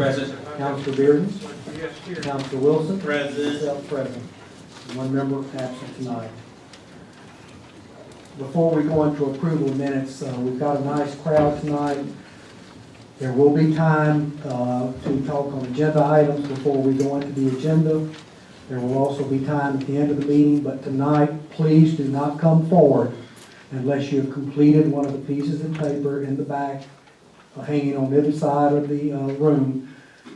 Present. Councilor Bearden? Yes, here. Councilor Wilson? Present. Myself present. One member absent tonight. Before we go into approval of minutes, we've got a nice crowd tonight. There will be time to talk on agenda items before we go into the agenda. There will also be time at the end of the meeting, but tonight, please do not come forward unless you have completed one of the pieces of paper in the back, hanging on the other side of the room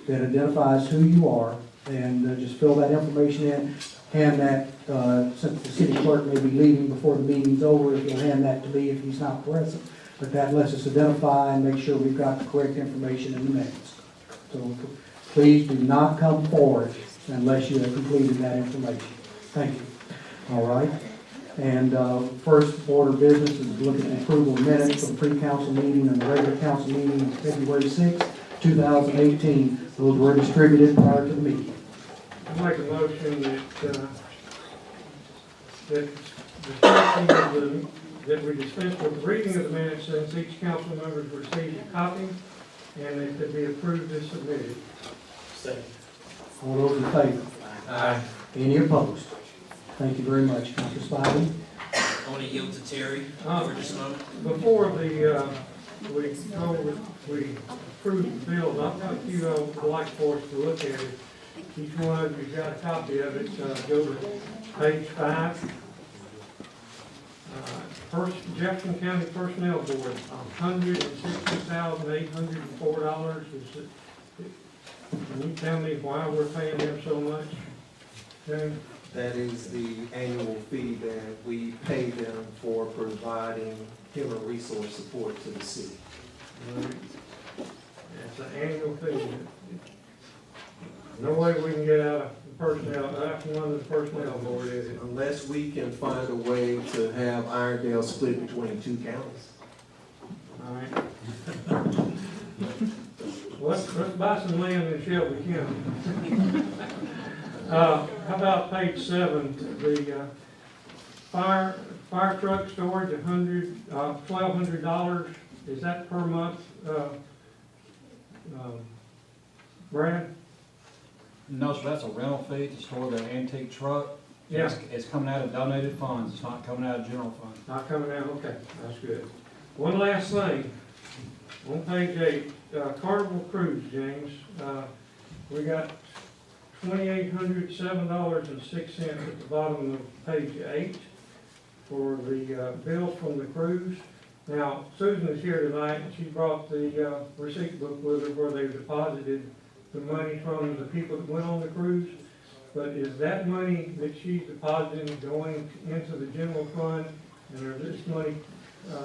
that identifies who you are, and just fill that information in. Hand that, since the city clerk may be leaving before the meeting's over, if you'll hand that to me if he's not present. But that lets us identify and make sure we've got the correct information in the minutes. So please do not come forward unless you have completed that information. Thank you. All right. And first order of business is to look at the approval of minutes from the pre-council meeting and the regular council meeting on February 6, 2018. Those were distributed prior to the meeting. I make a motion that we dispense with the reading of the minutes since each council member has received a copy, and it could be approved as submitted. Second. All those in favor? Aye. Any opposed? Thank you very much, Councilor Spivey. I want to yield to Terry for just a moment. Before we approve the bill, not that you would like for us to look at it. Each one of you's got a copy of it. Go to page 5. First Jefferson County Personnel Board, $160,804. Can you tell me why we're paying them so much? James? That is the annual fee that we pay them for providing human resource support to the city. It's an annual fee. No way we can get out of the personnel, out from under the personnel board, is it? Unless we can find a way to have Irondale split between 2 counties. All right. Let's buy some land in Shelby County. How about page 7, the fire truck storage, $1,200. Is that per month, Brad? No, sir, that's a rental fee to store the antique truck. Yeah. It's coming out of donated funds, it's not coming out of general fund. Not coming out, okay, that's good. One last thing, on page 8, Carnival Cruise, James, we got $2,807.06 at the bottom of page 8 for the bill from the cruise. Now, Susan is here tonight, and she brought the receipt book with her where they deposited the money from the people that went on the cruise. But is that money that she's depositing going into the general fund, and is this money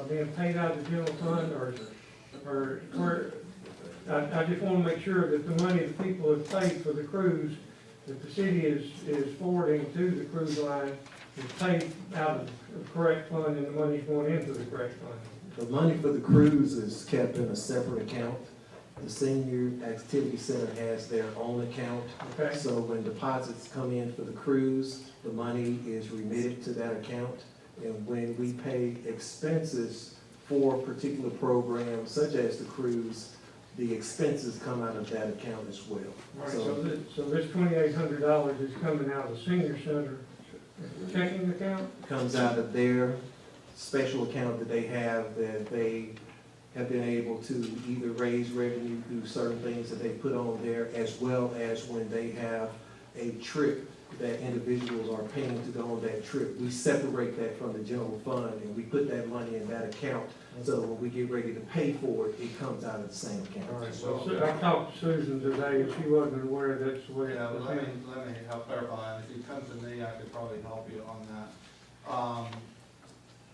being paid out of the general fund, or I just want to make sure that the money that people have paid for the cruise, that the city is forwarding to the cruise line, is paid out of the correct fund, and the money's going into the correct fund. The money for the cruise is kept in a separate account. The Senior Activity Center has their own account. Okay. So when deposits come in for the cruise, the money is remitted to that account. And when we pay expenses for particular programs, such as the cruise, the expenses come out of that account as well. All right, so this $2,800 is coming out of the senior center checking account? Comes out of their special account that they have been able to either raise revenue through certain things that they put on there, as well as when they have a trip that individuals are paying to go on that trip. We separate that from the general fund, and we put that money in that account. So when we get ready to pay for it, it comes out of the same account. All right, so I talked to Susan today, and she wasn't aware that's the way it was. Let me help clarify. If you come to me, I could probably help you on that.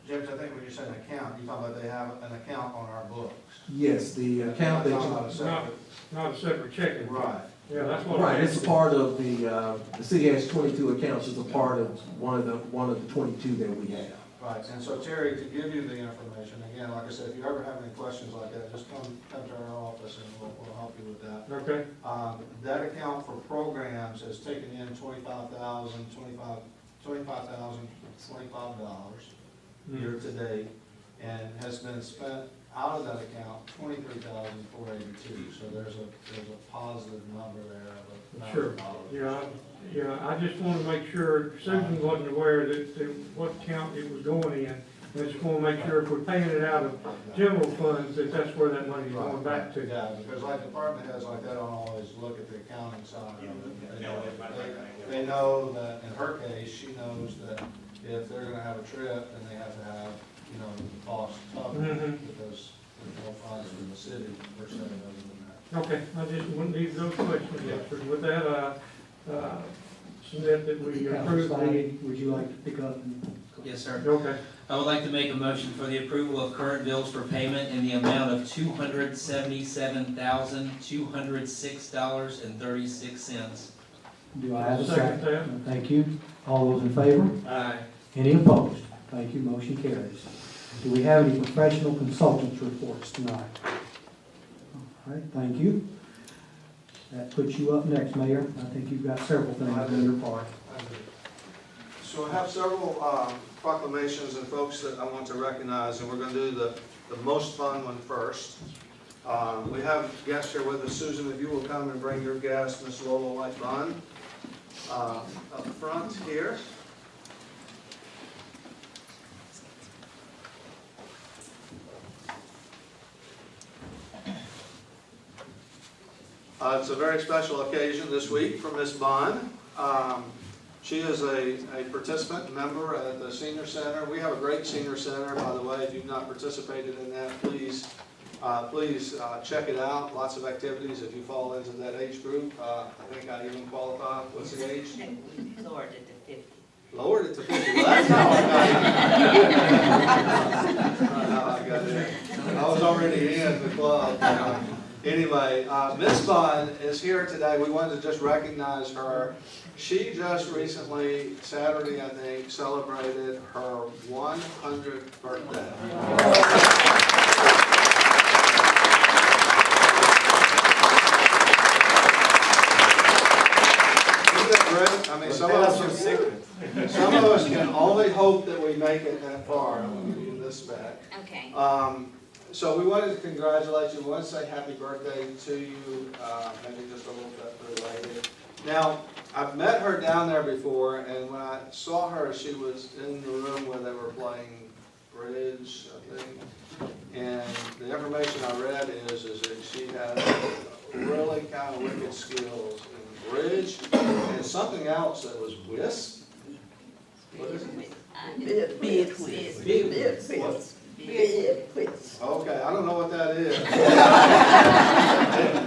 James, I think when you said an account, you're talking about they have an account on our books. Yes, the account that Not a you, separate- Not a separate checking. Right. Yeah, that's what. right, it's a part of the city has 22 accounts. It's a part of one of the 22 that we have. Right, and so Terry, to give you the information, again, like I said, if you ever have any questions like that, just come to our office and we'll help you with that. Okay. That account for programs has taken in $25,025 year to date, and has been spent out of that account $23,482. So there's a positive number there of Sure. $1,000. Yeah, I just want to make sure Susan wasn't aware that what account it was going in. I just want to make sure if we're paying it out of general funds, that that's where that money's going back to. Yeah, because like department heads like that don't always look at the accounting side of it. They know that, in her case, she knows that if they're gonna have a trip, then they have to have, you know, the cost covered, because there's no funds from the city per se other than that. Okay, I just need those questions answered. With that, submit that we approve the. Would you like to pick up? Yes, sir. Okay. I would like to make a motion for the approval of current bills for payment in the amount of $277,206.36. Do I have a Second second? Thank you. All those in favor? Aye. Any opposed? Thank you, motion carries. Do we have any professional consultants reports tonight? All right, thank you. That puts you up next, Mayor. I think you've got several things on your part. So I have several proclamations and folks that I want to recognize, and we're going to do the most fun one first. We have guests here with us. Susan, if you will come and bring your guest, Miss Lola White Bond, up front here. It's a very special occasion this week for Miss Bond. She is a participant member at the Senior Center. We have a great Senior Center, by the way. If you've not participated in that, please check it out. Lots of activities if you fall into that age group. I think I even qualify. What's the age? Lowered it to 50. Lowered it to 50. Well, that's how I got it. I was already in the club. Anyway, Miss Bond is here today. We wanted to just recognize her. She just recently, Saturday I think, celebrated her 100th birthday. Isn't that great? I mean, some of us can only hope that we make it that far. I'm going to give you this back. Okay. So we wanted to congratulate you. We want to say happy birthday to you, maybe just a little bit related. Now, I've met her down there before, and when I saw her, she was in the room where they were playing bridge, I think. And the information I read is that she has really kind of wicked skills in bridge, and something else that was whist. What is it? Bid whist. Okay, I don't know what that is.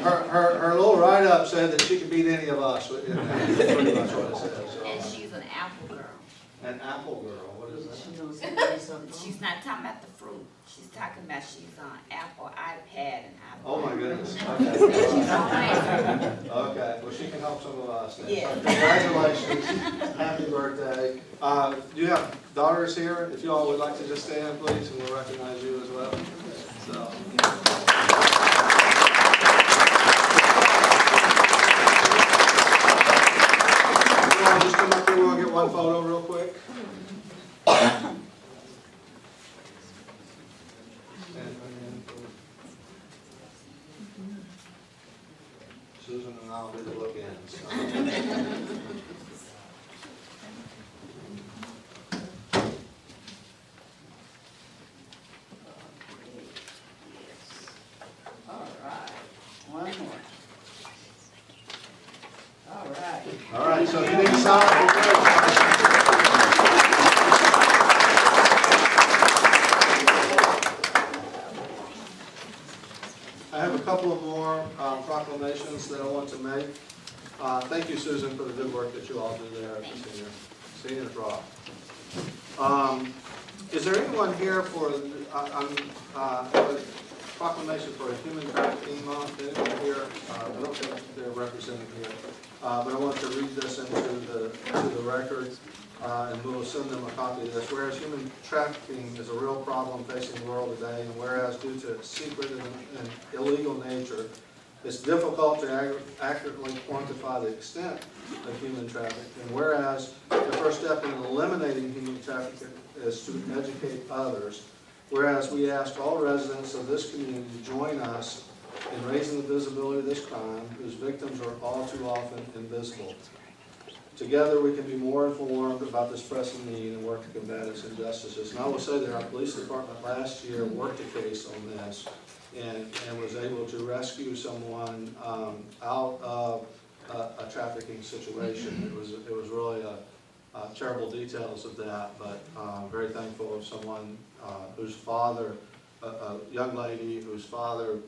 her little write-up said that she could beat any of us. That's pretty much what it says. So. And she's an apple girl. An apple girl, what is that? She's not talking about the fruit. She's talking about she's on Apple, iPad, and iPad. Oh my goodness, She's okay. on Facebook. Okay, well she can help some of us then. Yeah. So congratulations, happy birthday. Do you have daughters here? If you all would like to just stand, please, and we'll recognize you as well. So. Just come up here, we'll get one photo real quick. Susan and I'll be the look-ins. All right, one more. All right. All right, so if you need to sign, I have a couple of more proclamations that I want to make. Thank you, Susan, for the good work that you all do there at the Senior Drop. Is there anyone here for a proclamation for a human trafficking month? Anyone here? I don't think they're represented here. But I want to read this into the record, and we'll send them a copy of this. Whereas human trafficking is a real problem facing the world today, and whereas due to its secret and illegal nature, it's difficult to accurately quantify the extent of human trafficking. And whereas the first step in eliminating human trafficking is to educate others, Whereas we ask all residents of this community to join us in raising the visibility of this crime, whose victims are all too often invisible. Together, we can be more informed about this pressing need and work to combat its injustices. And I will say that our police department last year worked a case on this and was able to rescue someone out of a trafficking situation. It was really terrible details of that, but very thankful of someone whose father, a young lady whose father,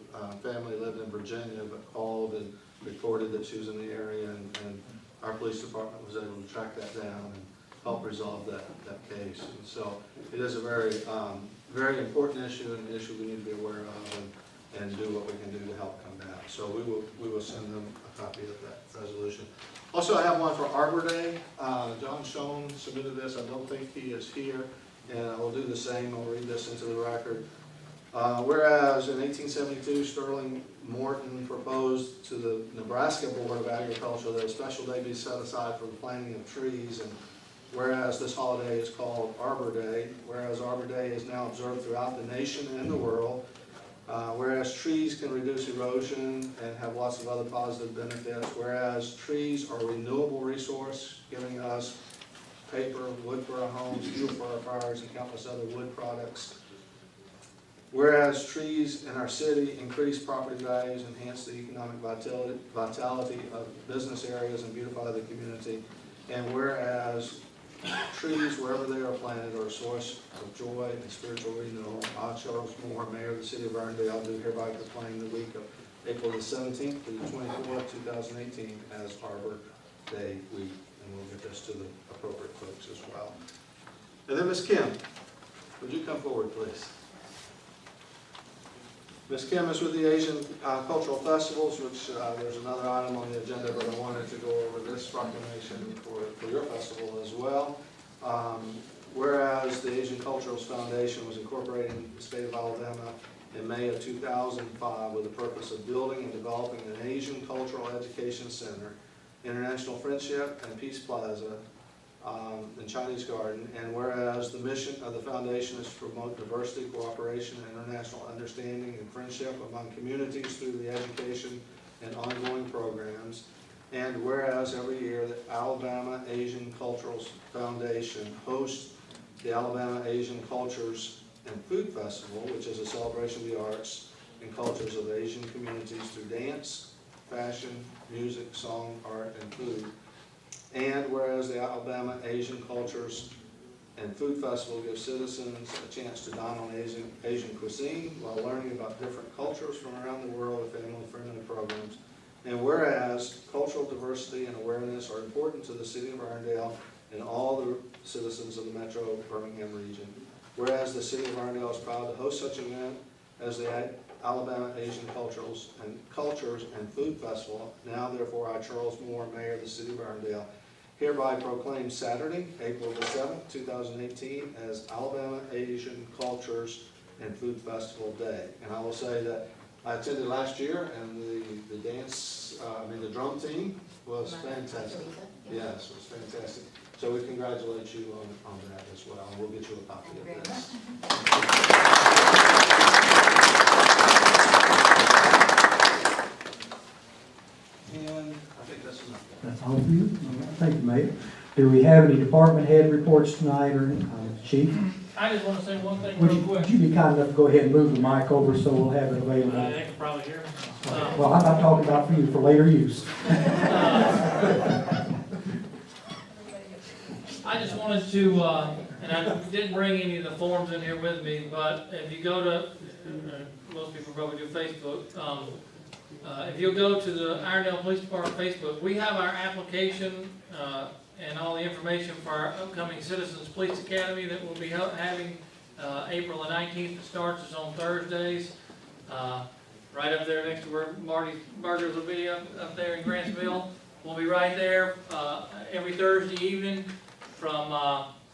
family lived in Virginia, but called and reported that she was in the area, and our police department was able to track that down and help resolve that case. And so it is a very, very important issue, and an issue we need to be aware of and do what we can do to help combat. So we will send them a copy of that resolution. Also, I have one for Arbor Day. John Schoen submitted this. I don't think he is here, and I will do the same. I'll read this into the record. Whereas in 1872, Sterling Morton proposed to the Nebraska Board of Agriculture that a special day be set aside for the planting of trees, and whereas this holiday is called Arbor Day, whereas Arbor Day is now observed throughout the nation and the world, whereas trees can reduce erosion and have lots of other positive benefits, whereas trees are a renewable resource, giving us paper, wood for our homes, fuel for our fires, and countless other wood products. Whereas trees in our city increase property values, enhance the economic vitality of business areas, and beautify the community. And whereas trees, wherever they are planted, are a source of joy and spiritual renewal, I, Charles Moore, Mayor of the City of Irondale, do hereby proclaim the week of April the 17th to the 24th, 2018 as Arbor Day week. And we'll get this to the appropriate folks as well. And then Ms. Kim, would you come forward, please? Ms. Kim is with the Asian Cultural Festivals, which there's another item on the agenda, but I wanted to go over this proclamation for your festival as well. Whereas the Asian Culturals Foundation was incorporated in the state of Alabama in May of 2005 with the purpose of building and developing an Asian Cultural Education Center, International Friendship and Peace Plaza, in Chinese Garden, and whereas the mission of the foundation is to promote diversity, cooperation, and international understanding and friendship among communities through the education and ongoing programs, and whereas every year the Alabama Asian Cultural Foundation hosts the Alabama Asian Cultures and Food Festival, which is a celebration of the arts and cultures of Asian communities through dance, fashion, music, song, art, and food. And whereas the Alabama Asian Cultures and Food Festival gives citizens a chance to dine on Asian cuisine while learning about different cultures from around the world with family-friendly programs. And whereas cultural diversity and awareness are important to the City of Irondale and all the citizens of the Metro Birmingham region. Whereas the City of Irondale is proud to host such an event as the Alabama Asian Cultures and Food Festival. Now, therefore, I, Charles Moore, Mayor of the City of Irondale, hereby proclaim Saturday, April the 7th, 2018, as Alabama Asian Cultures and Food Festival Day. And I will say that I attended last year, and the drum team was fantastic. Yes, it was fantastic. So we congratulate you on that as well, and we'll get you a copy of this. And I think that's enough. That's all for you? Thank you, Mayor. Do we have any department head reports tonight, or Chief? I just want to say one thing real quick. Would you be kind enough to go ahead and move the mic over so we'll have it available? They can probably hear me. Well, I'm not talking about for you, for later use. I just wanted to, and I didn't bring any of the forms in here with me, but if you go to, most people probably do Facebook, if you'll go to the Irondale Police Department Facebook, we have our application and all the information for our upcoming Citizens Police Academy that we'll be having April the 19th. It starts is on Thursdays, right up there next to where Marty's Burgers will be up there in Grantsville. We'll be right there every Thursday evening from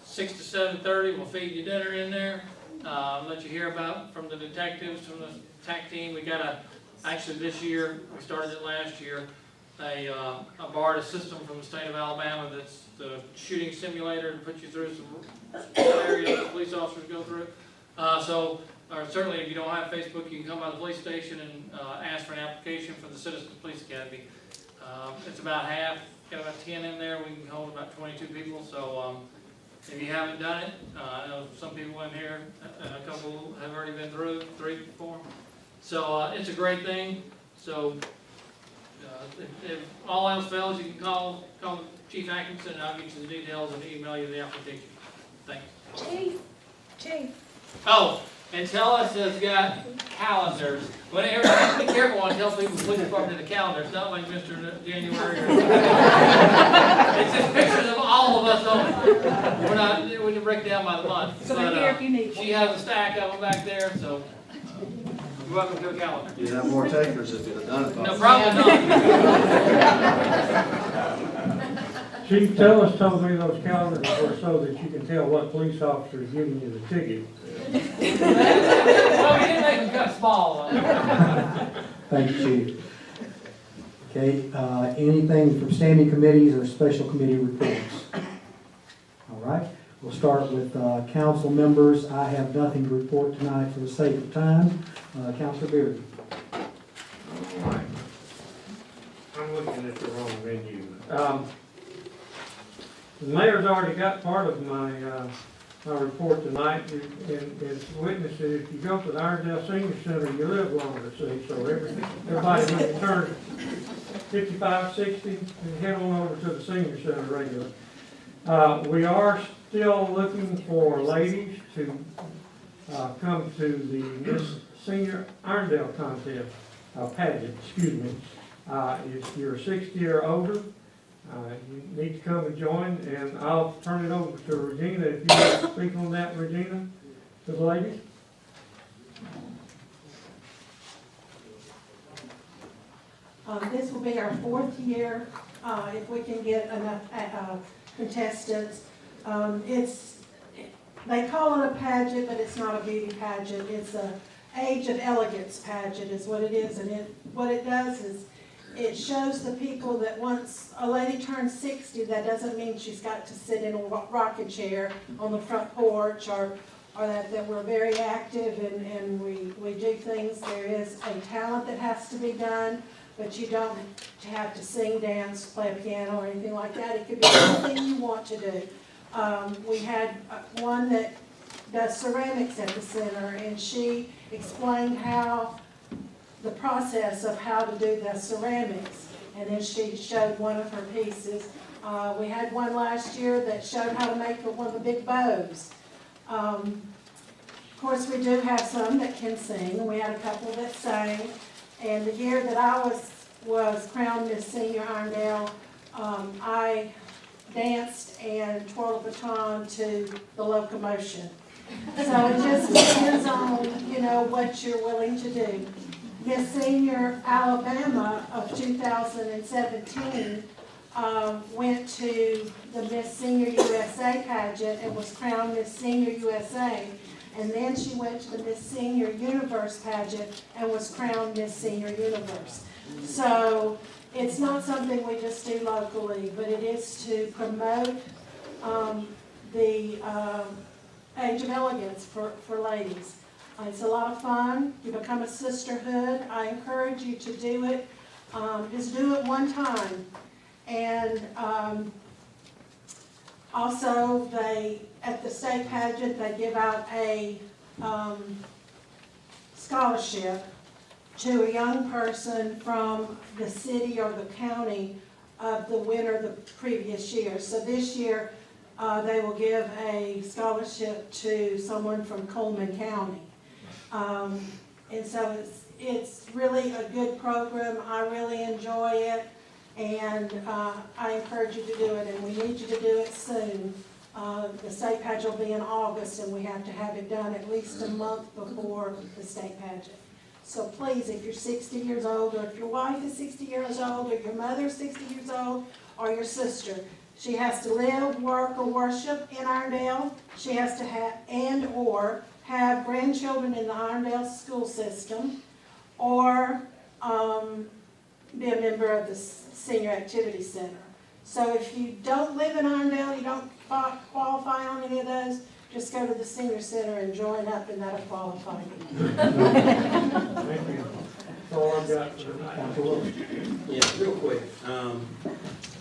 6 to 7:30. We'll feed you dinner in there. Let you hear about from the detectives, from the TAC team. We got actually this year, we started it last year, a BARDA system from the state of Alabama that's the shooting simulator to put you through some areas that police officers go through. Or certainly if you don't have Facebook, you can come by the police station and ask for an application for the Citizen Police Academy. It's about half, got about 10 in there, we can hold about 22 people, so if you haven't done it, I know some people in here, a couple have already been through, 3, 4. So it's a great thing, so if all else fails, you can call Chief Atkinson and I'll get you the details and email you the application. Thanks. Chief. Oh, and tell us it's got calendars. Whenever, be careful when I tell people police department the calendar. It's not like Mr. January. It's just pictures of all of us on it. We can break down by the month. So they're here if you need She has a stack of them back there, so you're welcome to a calendar. You'd have more takers if you'd have done it. No, probably not. Chief Tellis told me those calendars were so that you can tell what police officer is giving you the ticket. Well, we didn't make them cut small. Thank you, Chief. Okay, anything from standing committees or special committee reports? All right, we'll start with council members. I have nothing to report tonight for the sake of time. Councilor Beard. All right. I'm looking at the wrong venue. The mayor's already got part of my report tonight, and as witnesses, if you go to the Irondale Senior Center, you live longer, see, so everybody when you turn 55, 60, and head on over to the Senior Center regular. We are still looking for ladies to come to the Miss Senior Irondale contest, pageant, excuse me. If you're 60 or older, you need to come and join, and I'll turn it over to Regina, if you want to speak on that, Regina, to the ladies. This will be our 4th year, if we can get enough contestants. They call it a pageant, but it's not a beauty pageant. It's a age of elegance pageant is what it is, and what it does is it shows the people that once a lady turns 60, that doesn't mean she's got to sit in a rocking chair on the front porch, or that we're very active and we do things. There is a talent that has to be done, but you don't have to sing, dance, play a piano, or anything like that. It could be anything you want to do. We had one that does ceramics at the center, and she explained how the process of how to do the ceramics, and then she showed one of her pieces. We had one last year that showed how to make one of the big bows. Of course, we do have some that can sing, and we had a couple that sang. And the year that I was crowned Miss Senior Irondale, I danced and twirled a baton to the locomotion. So it just depends on, what you're willing to do. Miss Senior Alabama of 2017 went to the Miss Senior USA pageant and was crowned Miss Senior USA. And then she went to the Miss Senior Universe pageant and was crowned Miss Senior Universe. So it's not something we just do locally, but it is to promote the age of elegance for ladies. It's a lot of fun. You become a sisterhood. I encourage you to do it. Just do it one time. And also, at the state pageant, they give out a scholarship to a young person from the city or the county of the winner the previous year. So this year, they will give a scholarship to someone from Coleman County. And so it's really a good program. I really enjoy it, and I encourage you to do it, and we need you to do it soon. The state pageant will be in August, and we have to have it done at least a month before the state pageant. So please, if you're 60 years old, or if your wife is 60 years old, or your mother is 60 years old, or your sister, she has to live, work, or worship in Irondale. She has to have grandchildren in the Irondale school system, or be a member of the Senior Activity Center. So if you don't live in Irondale, you don't qualify on any of those, just go to the senior center and join up and that'll qualify you. Thank you. That's all I've got for tonight. Council Wilson. Yeah, real quick,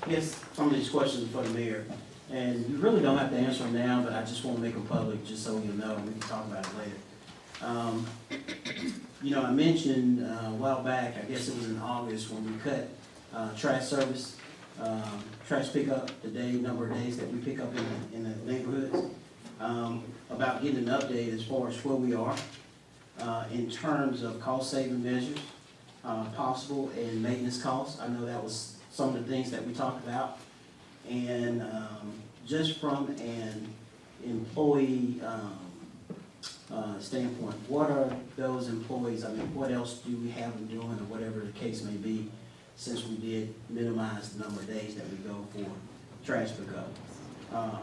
yes, some of these questions are for the mayor, and you really don't have to answer them now, but I just want to make them public, just so you know, and we can talk about it later. You know, I mentioned a while back, I guess it was in August, when we cut trash service, trash pickup, number of days that we pick up in the neighborhoods, about getting an update as far as where we are in terms of cost-saving measures, possible, and maintenance costs. I know that was some of the things that we talked about. And just from an employee standpoint, what are those employees, I mean, what else do we have them doing, or whatever the case may be, since we did minimize the number of days that we go for trash pickup?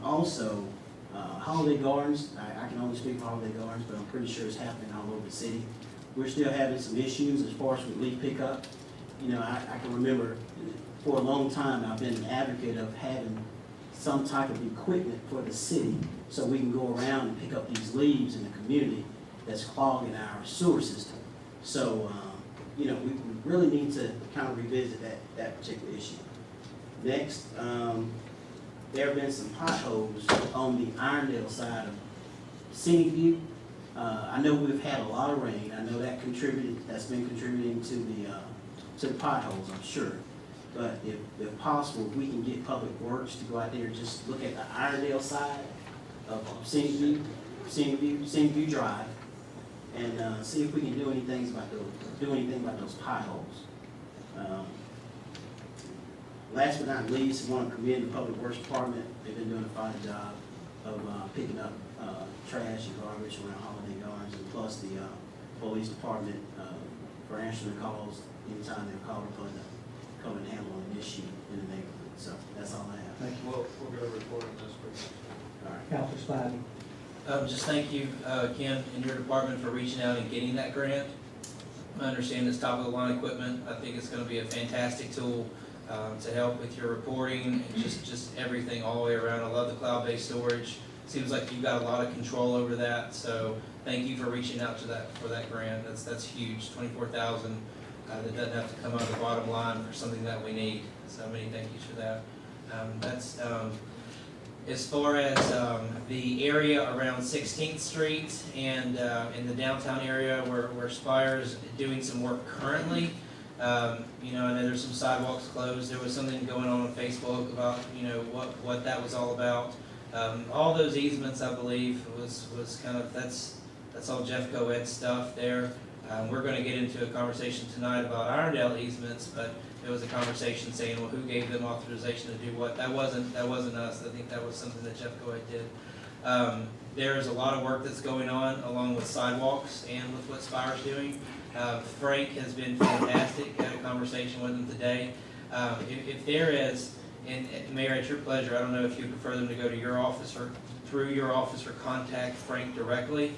Also, holiday gardens, I can only speak for holiday gardens, but I'm pretty sure it's happening all over the city. We're still having some issues as far as with leaf pickup. You know, I can remember for a long time, I've been an advocate of having some type of equipment for the city so we can go around and pick up these leaves in the community that's clogging our sewer system. So, you know, we really need to kind of revisit that particular issue. Next, there have been some potholes on the Irondale side of Scenic View. I know we've had a lot of rain. I know that's been contributing to the potholes, I'm sure. But if possible, if we can get Public Works to go out there and just look at the Irondale side of Scenic View Drive, and see if we can do anything about those potholes. Last but not least, I want to commend the Public Works Department. They've been doing a fine job of picking up trash and garbage around holiday gardens, and plus the police department for answering the calls anytime they're called upon to come and handle an issue in the neighborhood. So that's all I have. Thank you. We'll get a report on this for you. All right. Councilor Spivey. Just thank you, Ken, and your department for reaching out and getting that grant. I understand it's top-of-the-line equipment. I think it's gonna be a fantastic tool to help with your reporting and just everything all the way around. I love the cloud-based storage. Seems like you've got a lot of control over that, so thank you for reaching out for that grant. That's huge, $24,000. That doesn't have to come out of the bottom line for something that we need. So many thank yous for that. That's as far as the area around 16th Street and in the downtown area where Spire's doing some work currently. You know, I know there's some sidewalks closed. There was something going on Facebook about, you know, what that was all about. All those easements, I believe, was kind of, that's all Jeff Coed's stuff there. We're going to get into a conversation tonight about Irondale easements, but there was a conversation saying, well, who gave them authorization to do what? That wasn't us. I think that was something that Jeff Coed did. There's a lot of work that's going on along with sidewalks and with what Spire's doing. Frank has been fantastic. Had a conversation with him today. If there is, and Mayor, at your pleasure, I don't know if you prefer them to go to your office or through your office or contact Frank directly.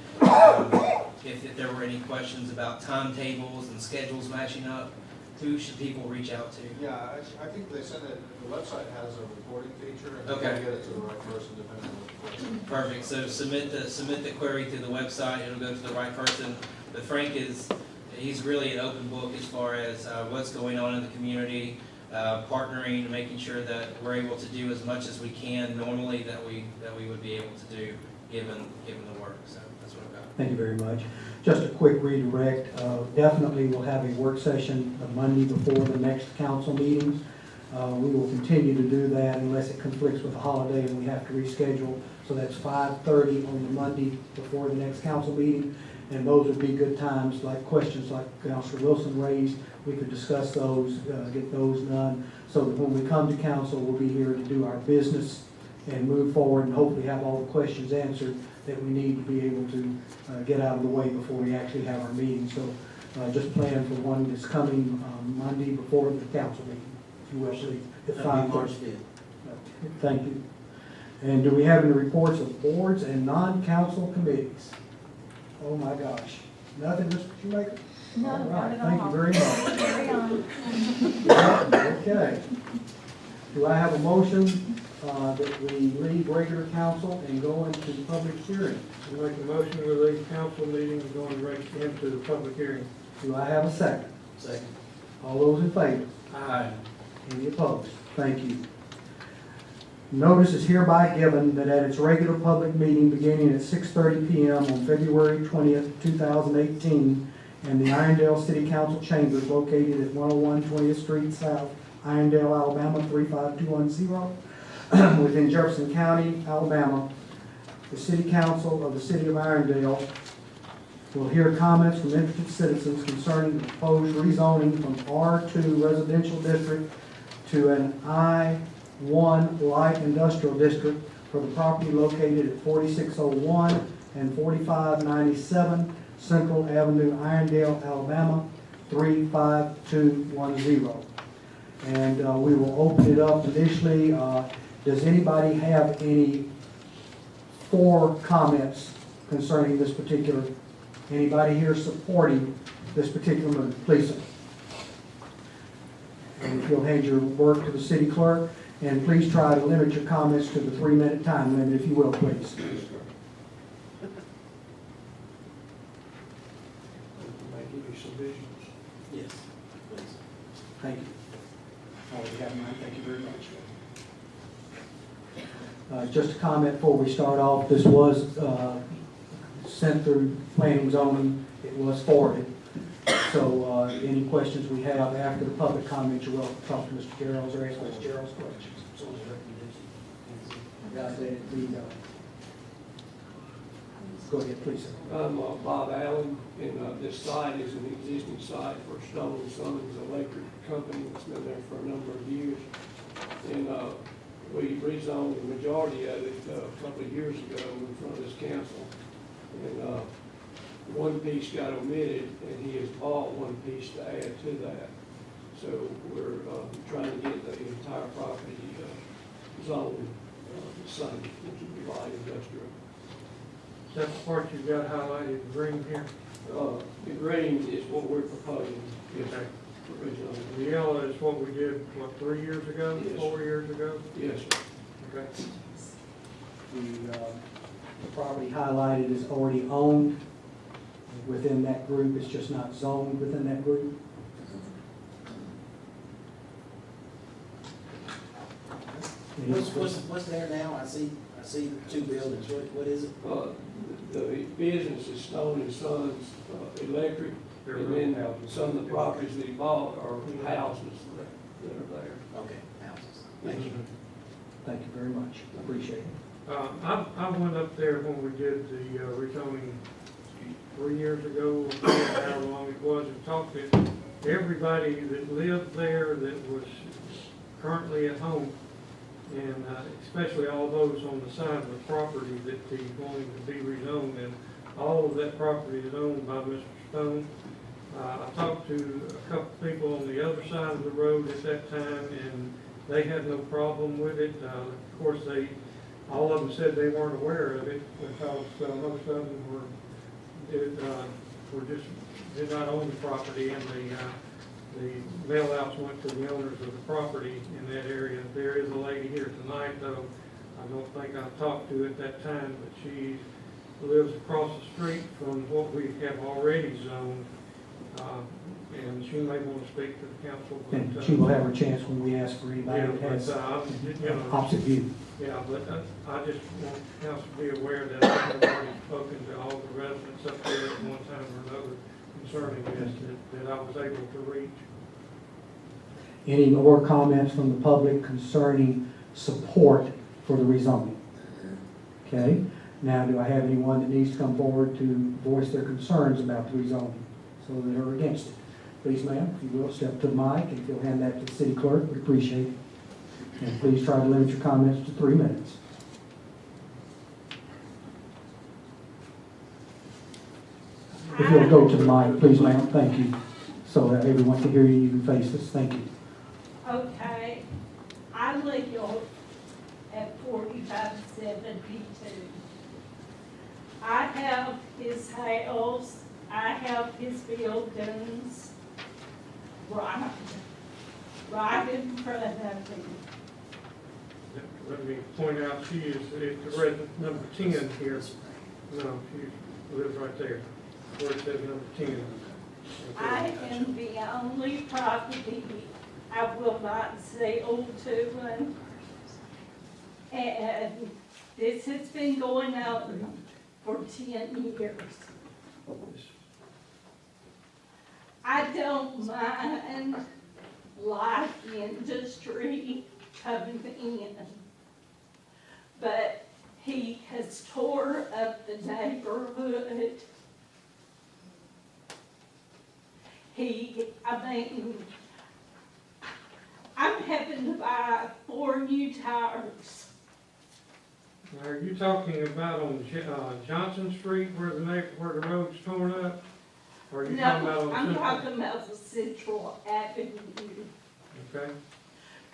If there were any questions about timetables and schedules matching up, who should people reach out to? Yeah, I think they sent it, the website has a reporting feature, and Okay. they get it to the right person depending on what the question. Perfect. So submit the query through the website. It'll go to the right person. But Frank he's really an open book as far as what's going on in the community, partnering, making sure that we're able to do as much as we can normally that we would be able to do given the work. So that's what I've got. Thank you very much. Just a quick redirect. Definitely we'll have a work session Monday before the next council meetings. We will continue to do that unless it conflicts with a holiday and we have to reschedule. So that's 5:30 on the Monday before the next council meeting. And those would be good times, like questions like Councilor Wilson raised. We could discuss those, get those done, so that when we come to council, we'll be here to do our business and move forward and hopefully have all the questions answered that we need to be able to get out of the way before we actually have our meeting. So just plan for one that's coming Monday before the council meeting, if you will, please. At That'll be 5:30. March 5th. Thank you. And do we have any reports of boards and non-council committees? Oh my gosh. Nothing, Mr. Shoemaker? No, All not right, at thank you all. very much. Carry on. Okay. Do I have a motion that we leave regular council and go into public hearing. I make a motion to leave council meeting and go right into the public hearing. Do I have a second? Second. All those in favor? Aye. Any opposed? Thank you. Notice is hereby given that at its regular public meeting beginning at 6:30 PM on February 20th, 2018, in the Irondale City Council chambers located at 101 20th Street South, Irondale, Alabama 35210, within Jefferson County, Alabama, the City Council of the City of Irondale will hear comments from interested citizens concerning the proposed rezoning from R2 Residential District to an I1 Light Industrial District for the property located at 4601 and 4597 Central Avenue, Irondale, Alabama 35210. And we will open it up initially. Does anybody have any comments concerning this particular? Anybody here supporting this particular move? Please, sir. And if you'll hand your work to the city clerk, and please try to limit your comments to the 3-minute time limit, if you will, please. Might give you some visions. Yes, please. Thank you. I already have mine. Thank you very much. Just a comment before we start off. This was sent through planning zoning. It was forwarded. So any questions we have after the public comments, you're welcome to talk to Mr. Gerald's or ask Mr. Gerald's questions. Go ahead, please, sir. I'm Bob Allen, and this site is an existing site for Stone & Sons Electric Company. It's been there for a number of years. And we rezoned the majority of it a couple of years ago in front of this council. And one piece got omitted, and he has bought one piece to add to that. So we're trying to get the entire property zoned the same, which would be light industrial. Is that the part you've got highlighted in green here? The green is what we're proposing. Okay. For rezoning. The yellow is what we did, what, 3 years ago, Yes. 4 years ago? Yes, sir. Okay. The property highlighted is already owned within that group. It's just not zoned within that group. What's there now? I see the two buildings. What is it? The business is Stone & Sons Electric, and then some of the properties that he bought are houses that are there. Okay, houses. Thank you. Thank you very much. Appreciate it. I went up there when we did the rezoning 3 years ago, however long it was, and talked to everybody that lived there that was currently at home, and especially all those on the side of the property that he wanted to be rezoned, and all of that property is owned by Mr. Stone. I talked to a couple people on the other side of the road at that time, and they had no problem with it. Of course, all of them said they weren't aware of it because most of them did not own the property, and the mail outs went to the owners of the property in that area. There is a lady here tonight, though. I don't think I talked to at that time, but she lives across the street from what we have already zoned. And she may want to speak to the council. And she will have her chance when we ask for anybody Yeah, that has but, opposite view. yeah, but I just want the council to be aware that I've already spoken to all the residents up there at one time or another concerning this, that I was able to reach. Any more comments from the public concerning support for the rezoning? Okay, now do I have anyone that needs to come forward to voice their concerns about the rezoning, so that are against it? Please, ma'am, if you will, step to the mic, and if you'll hand that to the city clerk, we appreciate it. And please try to limit your comments to 3 minutes. If you'll go to the mic, please, ma'am, thank you, so that everyone can hear you, you can face us, thank you. Okay, I live at 4572. I have his house, I have his buildings right in front of me. let me point out, she is resident number 10 here. No, she lives right there, where it says number 10. I am the only property I will not sell to, and this has been going on for 10 years. I don't mind light industry coming in, but he has tore up the neighborhood. I'm having to buy 4 new tires. Now, are you talking about on Johnson Street where the road's torn up? Or are you talking about No, on I'm Central? talking about the Central Avenue. Okay,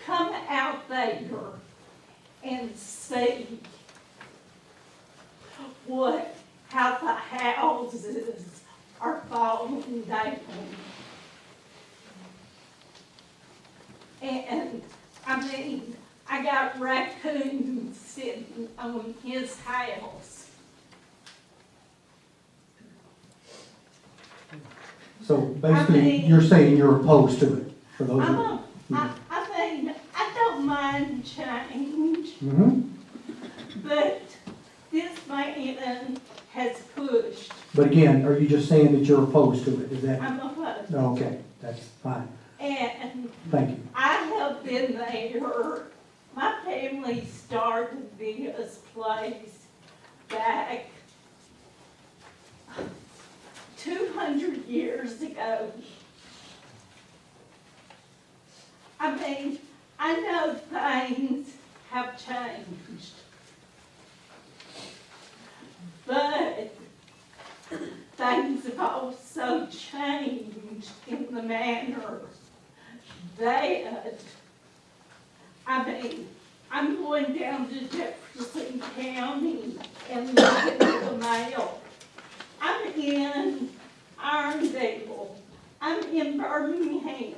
Come out there and see how the houses are falling down. And, I got raccoons sitting on his house. So basically, you're saying you're opposed to it, for those who. I don't mind change, Mm-hmm. but this man has pushed. But again, are you just saying that you're opposed to it? Is that? I'm opposed. Okay, that's fine. And Thank you. I have been there. My family started this place back 200 years ago. I know things have changed, but things have also changed in the manner that, I'm going down to Jefferson County and looking at the mail. I'm in Irondale. I'm in Birmingham.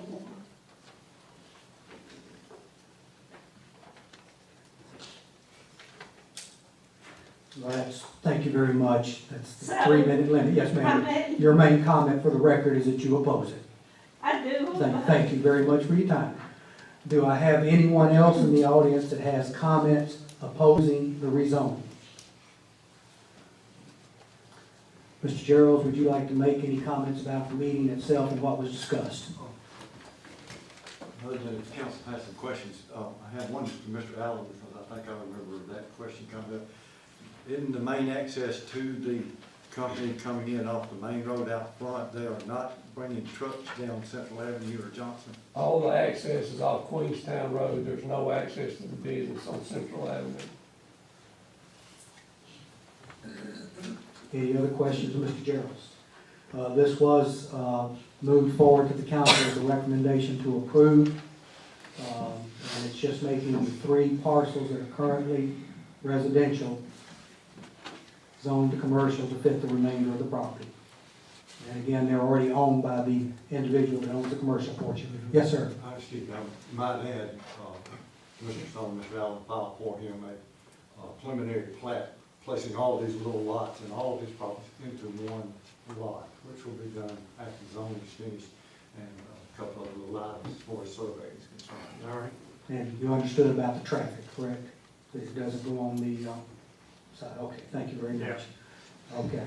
Thank you very much. That's the So, 3-minute limit. Yes, ma'am. Your main comment for the record is that you oppose it. I do. Thank you very much for your time. Do I have anyone else in the audience that has comments opposing the rezoning? Mr. Gerald, would you like to make any comments about the meeting itself and what was discussed? Other than if council has some questions, I have one for Mr. Allen, because I think I remember that question coming up. Isn't the main access to the company coming in off the main road out front, they are not bringing trucks down Central Avenue or Johnson? All the access is off Queenstown Road, there's no access to the business on Central Avenue. Any other questions of Mr. Gerald? This was moved forward to the council as a recommendation to approve. And it's just making the 3 parcels that are currently residential zoned to commercial to fit the remainder of the property. And again, they're already owned by the individual that owns the commercial portion. Yes, sir. Excuse me, I might add, Mr. Stone, Mr. Allen filed for him a preliminary plat, placing all these little lots and all of these properties into one lot, which will be done after the zoning is finished, and a couple of little items as far as survey is concerned. All right. And you understood about the traffic, correct? That it doesn't go on the side. Okay, thank you very much. Okay.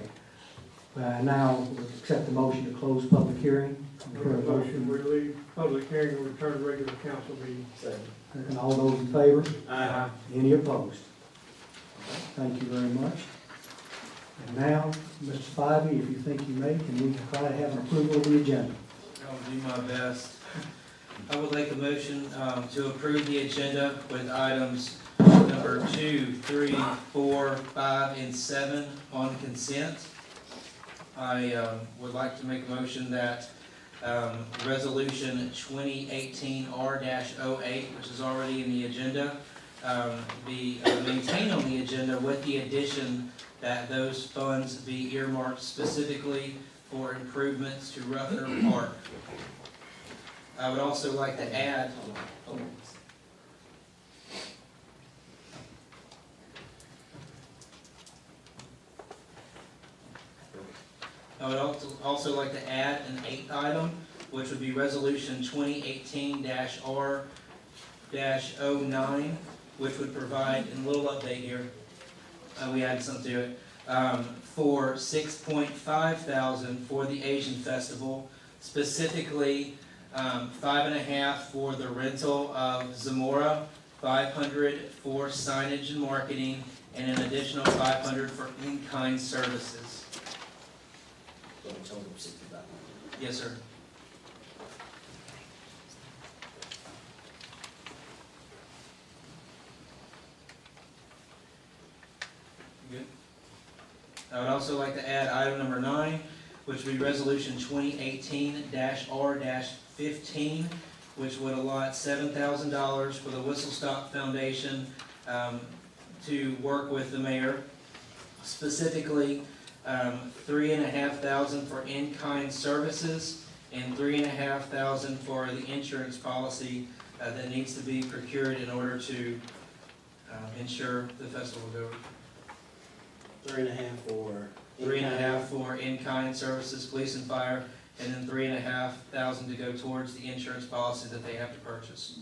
Now, we'll accept the motion to close public hearing. make a motion, we leave public hearing and return to regular council meeting. And all those in favor? Aye. Any opposed? Thank you very much. And now, Mr. Spivey, if you think you may, can we try to have an approval of the agenda? I'll do my best. I would like a motion to approve the agenda with items number 2, 3, 4, 5, and 7 on consent. I would like to make a motion that Resolution 2018-R-08, which is already in the agenda, be maintained on the agenda with the addition that those funds be earmarked specifically for improvements to Ruffner Park. I would also like to add, also like to add an 8th item, which would be Resolution 2018-R-09, which would provide, and a little update here, we added something to it, for $6.5 thousand for the Asian Festival, specifically $5.5 for the rental of Zamora, $500 for signage and marketing, and an additional $500 for in-kind services. So a total of 65. Yes, sir. Good. I would also like to add item number 9, which would be Resolution 2018-R-15, which would allot $7,000 for the Whistle Stop Foundation to work with the mayor. Specifically, $3.5 thousand for in-kind services and $3.5 thousand for the insurance policy that needs to be procured in order to ensure the festival goes. 3.5 for. $3.5 for in-kind services, police and fire, and then $3.5 thousand to go towards the insurance policy that they have to purchase.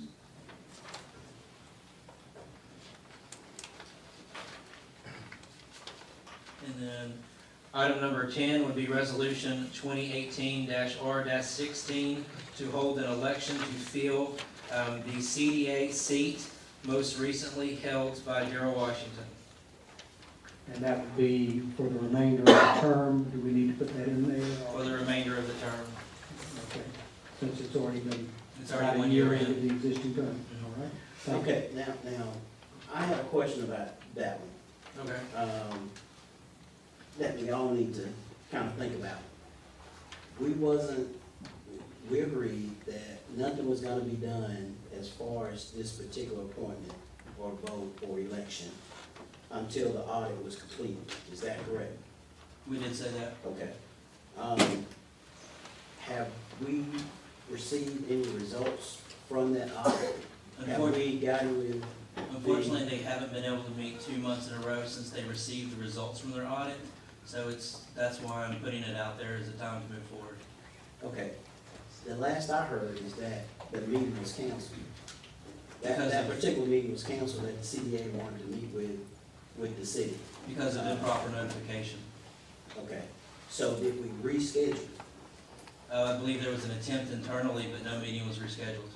And then item number 10 would be Resolution 2018-R-16 to hold an election to fill the CDA seat most recently held by Gerald Washington. And that would be for the remainder of the term. Do we need to put that in there? For the remainder of the term. Okay, since it's already been. It's already 1 year into in. the existing term, all right? Thank you. Okay, now, I have a question about that one. Okay. That we all need to kind of think about. We agreed that nothing was gonna be done as far as this particular appointment or vote or election until the audit was completed. Is that correct? We did say that. Okay. Have we received any results from that audit? Have we gotten with? Unfortunately, they haven't been able to meet 2 months in a row since they received the results from their audit. So that's why I'm putting it out there as a time to move forward. Okay. The last I heard is that the meeting was canceled. Because That of- particular meeting was canceled, that the CDA wanted to meet with the city. Because of improper notification. Okay. So did we reschedule? I believe there was an attempt internally, but no meeting was rescheduled.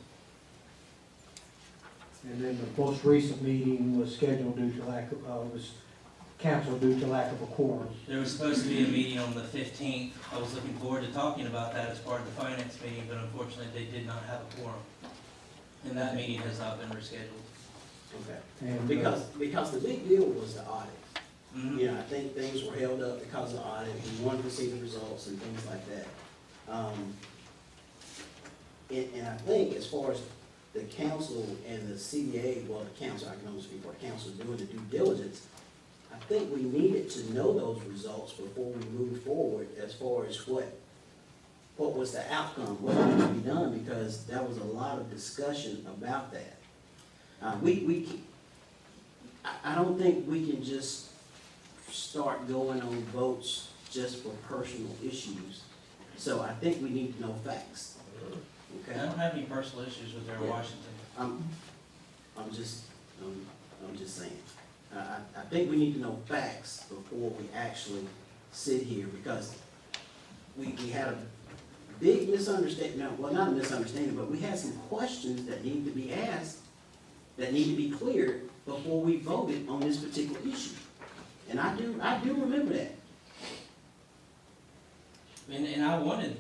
And then the most recent meeting was scheduled due to was canceled due to lack of a quorum. There was supposed to be a meeting on the 15th. I was looking forward to talking about that as part of the finance meeting, but unfortunately, they did not have a quorum. And that meeting has not been rescheduled. Okay. And, Because the big deal was the audit. Mhm. You know, I think things were held up because of the audit. We wanted to see the results and things like that. And I think as far as the council and the CDA, well, the council, I can only speak for the council, doing the due diligence, I think we needed to know those results before we move forward as far as what was the outcome, what needed to be done, because there was a lot of discussion about that. I don't think we can just start going on votes just for personal issues. So I think we need to know facts. I Okay? don't have any personal issues with Gerald Yeah. Washington. I'm just saying. I think we need to know facts before we actually sit here, because we had a big misunderstanding, no, well, not a misunderstanding, but we had some questions that need to be asked, that need to be cleared before we voted on this particular issue. And I do remember that. And I wanted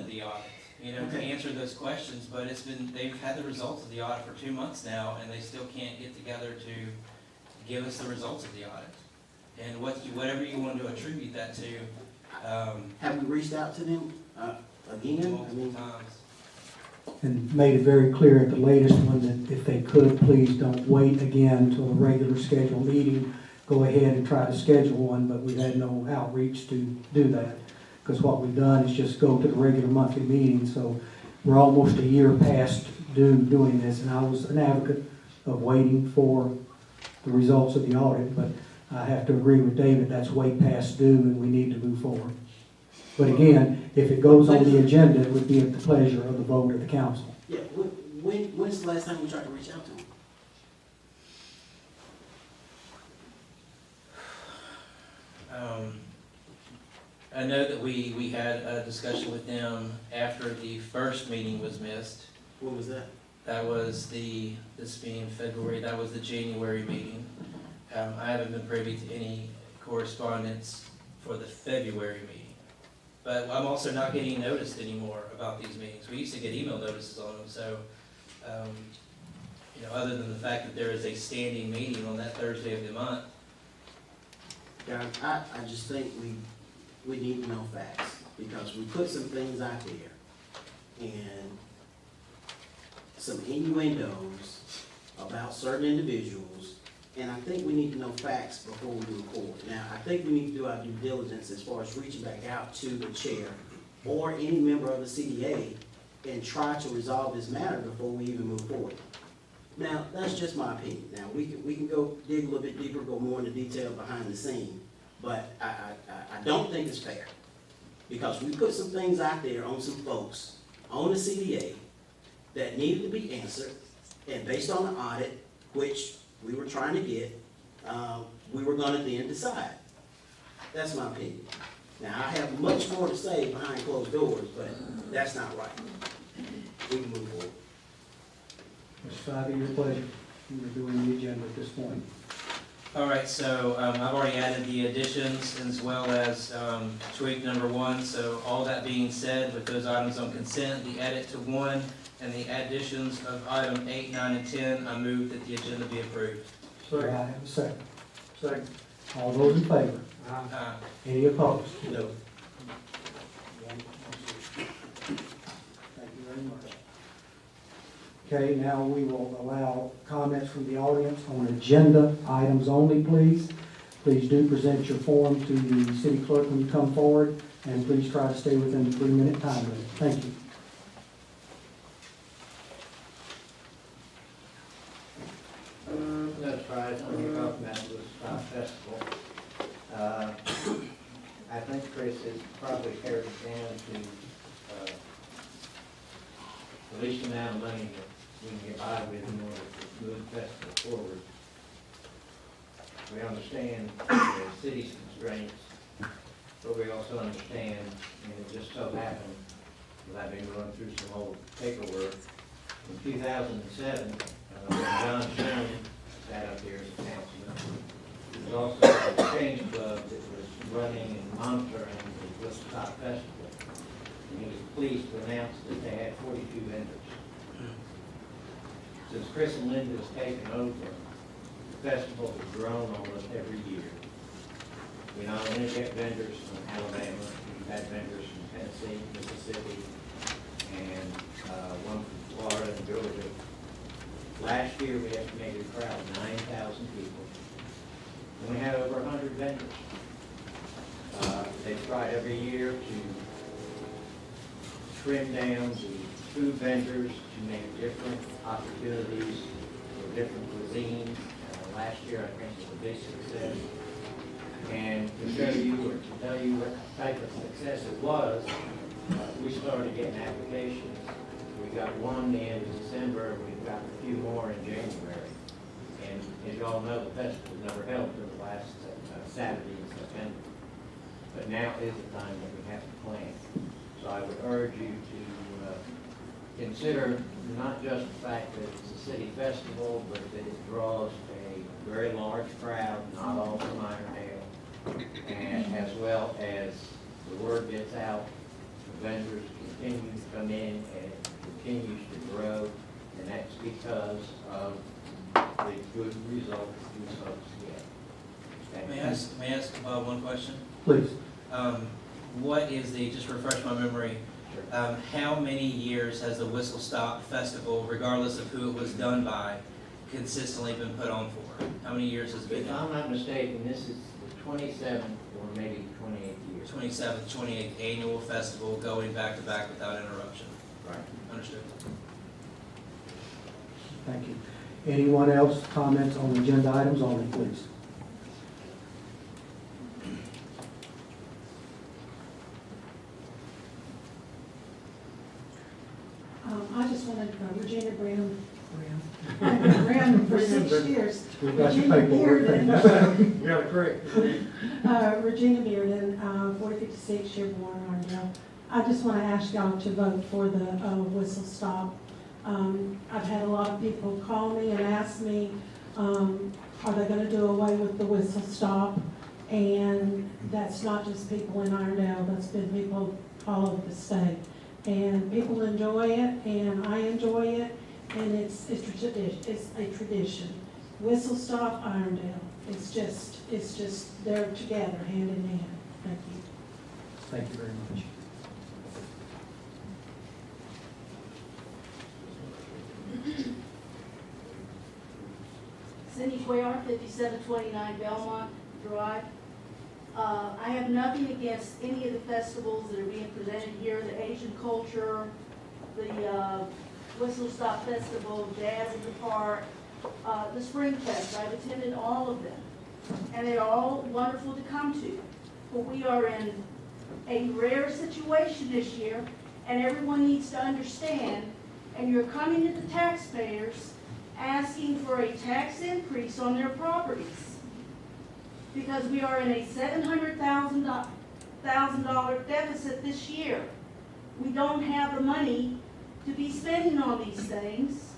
the audit, to Okay. answer those questions, but they've had the results of the audit for 2 months now, and they still can't get together to give us the results of the audit. And whatever you want to attribute that to, Have we reached out to them again? I multiple mean, times. and made it very clear at the latest one that if they could, please don't wait again until the regular scheduled meeting. Go ahead and try to schedule one, but we've had no outreach to do that. Because what we've done is just go to the regular monthly meeting, so we're almost a year past due doing this, and I was an advocate of waiting for the results of the audit, but I have to agree with David, that's way past due, and we need to move forward. But again, if it goes on the agenda, it would be at the pleasure of the vote of the council. Yeah, when's the last time we tried to reach out to them? I know that we had a discussion with them after the first meeting was missed. When was that? That was this being February, that was the January meeting. I haven't been privy to any correspondence for the February meeting. But I'm also not getting noticed anymore about these meetings. We used to get email notices on them, so, other than the fact that there is a standing meeting on that Thursday of the month. Guys, I just think we need to know facts, because we put some things out there, and some innuendos about certain individuals, and I think we need to know facts before we move forward. Now, I think we need to do our due diligence as far as reaching back out to the chair or any member of the CDA and try to resolve this matter before we even move forward. Now, that's just my opinion. Now, we can go dig a little bit deeper, go more into detail behind the scene, but I don't think it's fair, because we put some things out there on some folks on the CDA that needed to be answered, and based on the audit, which we were trying to get, we were gonna then decide. That's my opinion. Now, I have much more to say behind closed doors, but that's not right. We can move forward. Mr. Spivey, your pleasure. We're doing the agenda at this point. All right, so I've already added the additions as well as tweak number 1. So all that being said, with those items on consent, the edit to 1 and the additions of item 8, 9, and 10, I move that the agenda be approved. Do I have a second? Second. All those in favor? Aye. Any opposed? No. Thank you very much. Okay, now we will allow comments from the audience on agenda items only, please. Please do present your form to the city clerk when you come forward, and please try to stay within the 3-minute time limit. Thank you. That's right, when you're talking about the Stop Festival. I think, Chris, it's probably pared it down to the least amount of money that we can get by with in order to move the festival forward. We understand the city's constraints, but we also understand, and it just so happened, that I've been going through some old paperwork. In 2007, when John Sherman sat up here as a councilman, there was also a exchange club that was running and monitoring the Woodstock Festival. And he was pleased to announce that they had 42 vendors. Since Chris and Linda has taken over, the festival has grown almost every year. We not only get vendors from Alabama, we've had vendors from Tennessee, Mississippi, and one from Florida and Georgia. Last year, we estimated a crowd of 9,000 people. And we had over 100 vendors. They try every year to trim down the food vendors to make different opportunities for different cuisines. Last year, I think, was a big success. And to show you, or to tell you what type of success it was, we started getting applications. We got one in December, we've got a few more in January. And as you all know, the festival was never held until the last Saturday in September. But now is the time that we have to plan. So I would urge you to consider not just the fact that it's a city festival, but that it draws a very large crowd, not all from Irondale, and as well as the word gets out, the vendors continue to come in and it continues to grow, and that's because of the good results these folks get. May I ask one question? Please. What is just refresh my memory, how many years has the Whistle Stop Festival, regardless of who it was done by, consistently been put on for? How many years has it been? If I'm not mistaken, this is the 27th or maybe 28th year. 27th, 28th annual festival, going back to back without interruption. Right. Understood. Thank you. Anyone else comments on agenda items only, please? Regina Brown. I've been around for 6 years. We've got your Regina paperwork. Bearden. You got it correct. Regina Bearden, 4056 Sherborne, Irondale. I just want to ask y'all to vote for the whistle stop. I've had a lot of people call me and ask me, are they going to do away with the whistle stop? And that's not just people in Irondale, that's been people all over the state. And people enjoy it, and I enjoy it, and it's a tradition. Whistle stop Irondale. It's just, they're together, hand in hand. Thank you. Thank you very much. Cindy Cuellar, 5729 Belmont Drive. I have nothing against any of the festivals that are being presented here, the Asian culture, the Whistle Stop Festival, Jazz in the Park, the Spring Fest. I've attended all of them, and they're all wonderful to come to. But we are in a rare situation this year, and everyone needs to understand, and you're coming to the taxpayers asking for a tax increase on their properties. Because we are in a $700,000 deficit this year. We don't have the money to be spending on these things.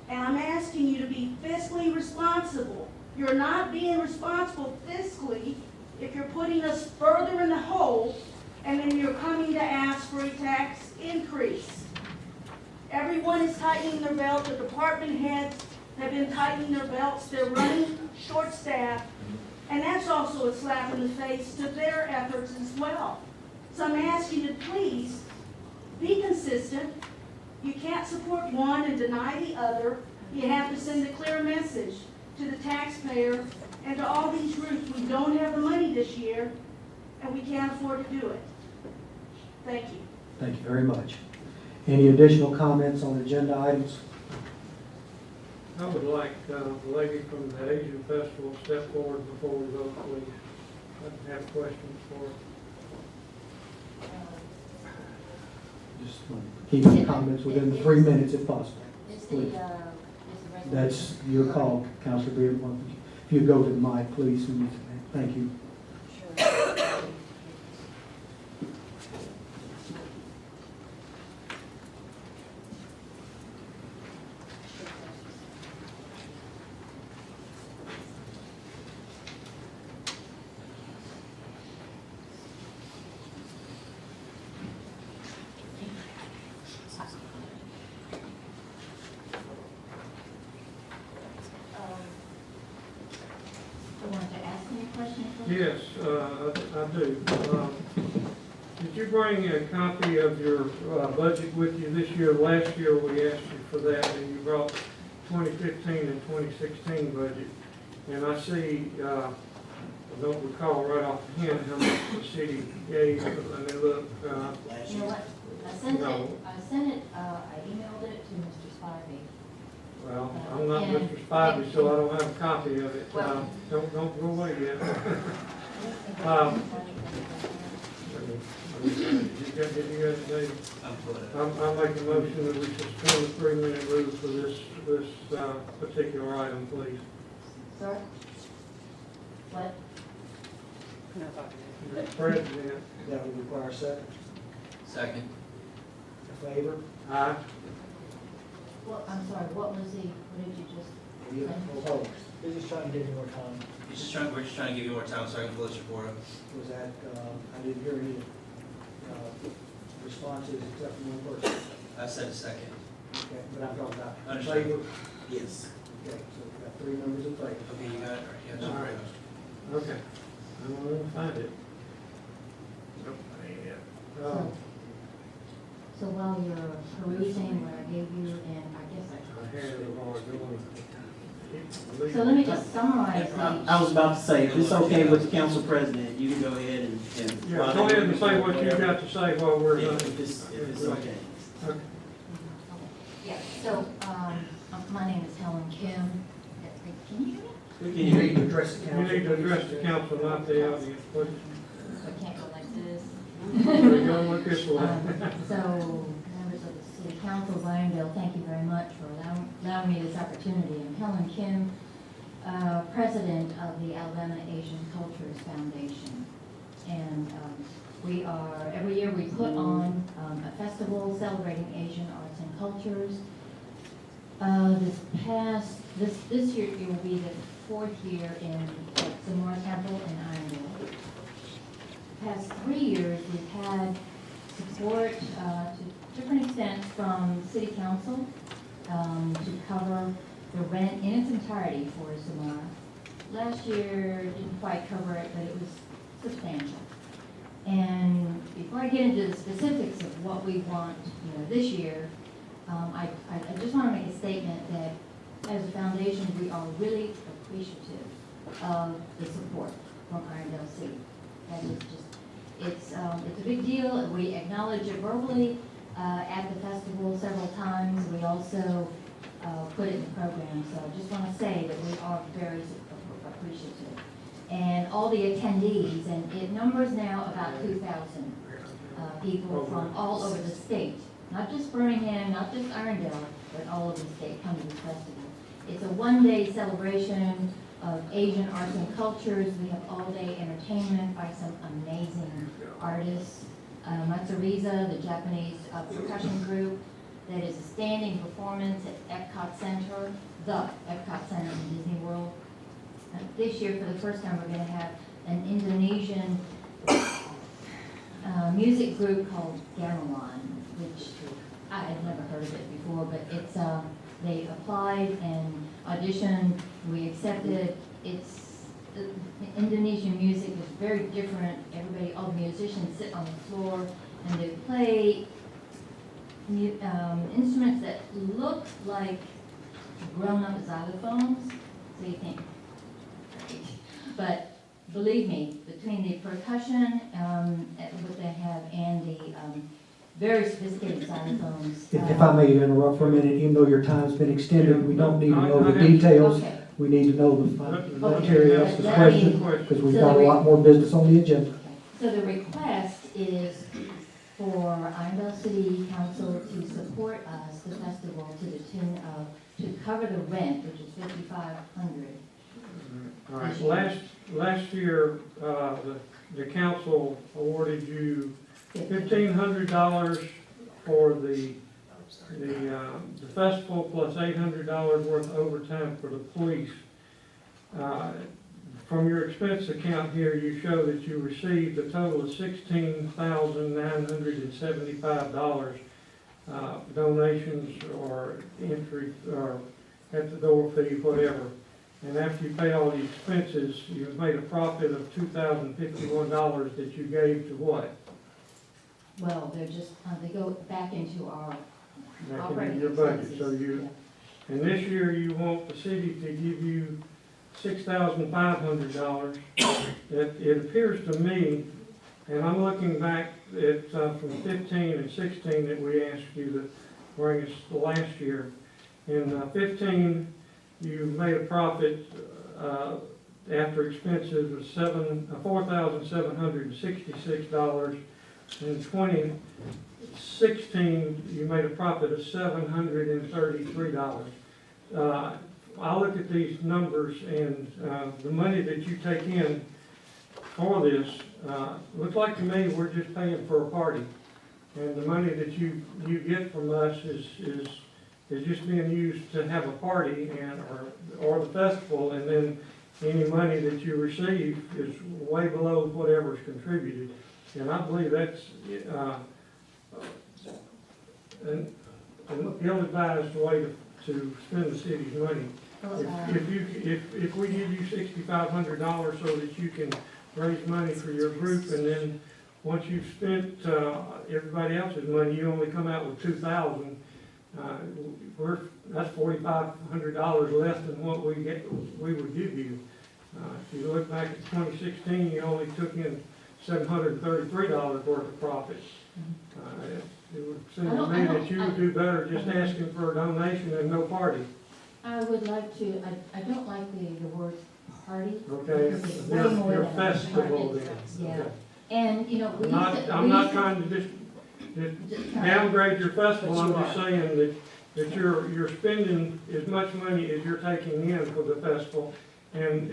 And I'm asking you to be fiscally responsible. You're not being responsible fiscally if you're putting us further in the hole and then you're coming to ask for a tax increase. Everyone is tightening their belt. The department heads have been tightening their belts. They're running short-staffed. And that's also a slap in the face to their efforts as well. So I'm asking you to please be consistent. You can't support one and deny the other. You have to send a clear message to the taxpayer and to all these groups. We don't have the money this year, and we can't afford to do it. Thank you. Thank you very much. Any additional comments on agenda items? I would like the lady from the Asian Festival to step forward before we vote, please. I have questions for her. Just keep your comments within the 3 minutes if possible. Please. That's your call, Councilor Beard. If you go to the mic, please. Thank you. Yes, I do. Did you bring a copy of your budget with you this year? Last year we asked you for that, and you brought 2015 and 2016 budget. And I see, I don't recall right off the hand how much the city gave. Let me look. You know what? I sent it, I emailed it to Mr. Spivey. Well, I'm not Mr. Spivey, so I don't have a copy of it. Well, don't go away yet. I'm making a motion that we suspend the 3-minute rule for this particular item, please. Sir? What? Mr. President. That would require a second. Second. In favor? Aye. Well, I'm sorry, what did you just You say? opposed? We're just trying to give you more time. We're just trying to give you more time so I can pull this report up. Was that, I didn't hear any responses except from one person. I said a second. Okay, but I'm talking about in Understood. favor. Yes. Okay, so we've got 3 members in favor. Okay, you got it, right? Yeah, All right. Okay. I'm going to find it. Nope, I ain't yet. So while you're perusing what I gave you, and I guess I had it all going. so let me just summarize these. I was about to say, if it's okay with the council president, you can go ahead and. Yeah, go ahead and say what you got to say while we're Yeah, done. if it's okay. Okay. Yeah, so, my name is Helen Kim. Can you hear me? You need to address the You council. need to address the council, not the audience, please. I can't go like this. We're going with this one. So, members of the city Council of Irondale, thank you very much for allowing me this opportunity. I'm Helen Kim, President of the Alabama Asian Cultures Foundation. And every year we put on a festival celebrating Asian arts and cultures. This year it will be the 4th year in Zamora Temple in Irondale. The past 3 years we've had support to different extents from City Council to cover the rent in its entirety for Zamora. Last year didn't quite cover it, but it was substantial. And before I get into the specifics of what we want, this year, I just want to make a statement that as a foundation, we are really appreciative of the support from Irondale City. That is it's a big deal. We acknowledge it verbally at the festival several times. We also put it in the program. So I just want to say that we are very appreciative. And all the attendees, and it numbers now about 2,000 people from all over the state. Not just Birmingham, not just Irondale, but all over the state come to this festival. It's a one-day celebration of Asian arts and cultures. We have all-day entertainment by some amazing artists. Matsuriza, the Japanese percussion group, that is a standing performance at Epcot Center, the Epcot Center in Disney World. This year, for the first time, we're going to have an Indonesian music group called Gamelan, which I had never heard of it before, but it's they applied and auditioned. We accepted. It's Indonesian music is very different. All the musicians sit on the floor and they play instruments that look like grown-up xylophones. So you think, great. But believe me, between the percussion, what they have, and the very sophisticated xylophones. If I may interrupt for a minute, even though your time's been extended, we don't need to know the details. Okay. We need to know the monetary aspect That question, because we've got a lot more business on the agenda. So the request is for Irondale City Council to support us, the festival, to the tune of, to cover the rent, which is $5,500. All right, last year, the council awarded you $1,500 for the festival plus $800 worth of overtime for the police. From your expense account here, you show that you received a total of $16,975 donations or entry or at the door fee, whatever. And after you pay all the expenses, you've made a profit of $2,051 that you gave to what? Well, they're just, they go back into our Back operating into your budget. expenses. So you, Yeah. and this year you want the city to give you $6,500. It appears to me, and I'm looking back at from 15 and 16 that we asked you to bring us last year. In 15, you made a profit after expenses of $4,766. In 2016, you made a profit of $733. I look at these numbers and the money that you take in for this, looks like to me we're just paying for a party. And the money that you get from us is just being used to have a party or the festival, and then any money that you receive is way below whatever's contributed. And I believe that's an ill-advised way to spend the city's money. If we give you $6,500 so that you can raise money for your group, and then once you've spent everybody else's money, you only come out with $2,000. That's $4,500 less than what we would give you. If you look back at 2016, you only took in $733 worth of profit. It would seem to me that you would do better just asking for a donation and no party. I would like to, I don't like the word party. Okay, Because it's way more your than a festival party. then. Yeah, Okay. and, I'm not trying to just downgrade your festival, I'm just saying that you're spending as much money as you're taking in for the festival. And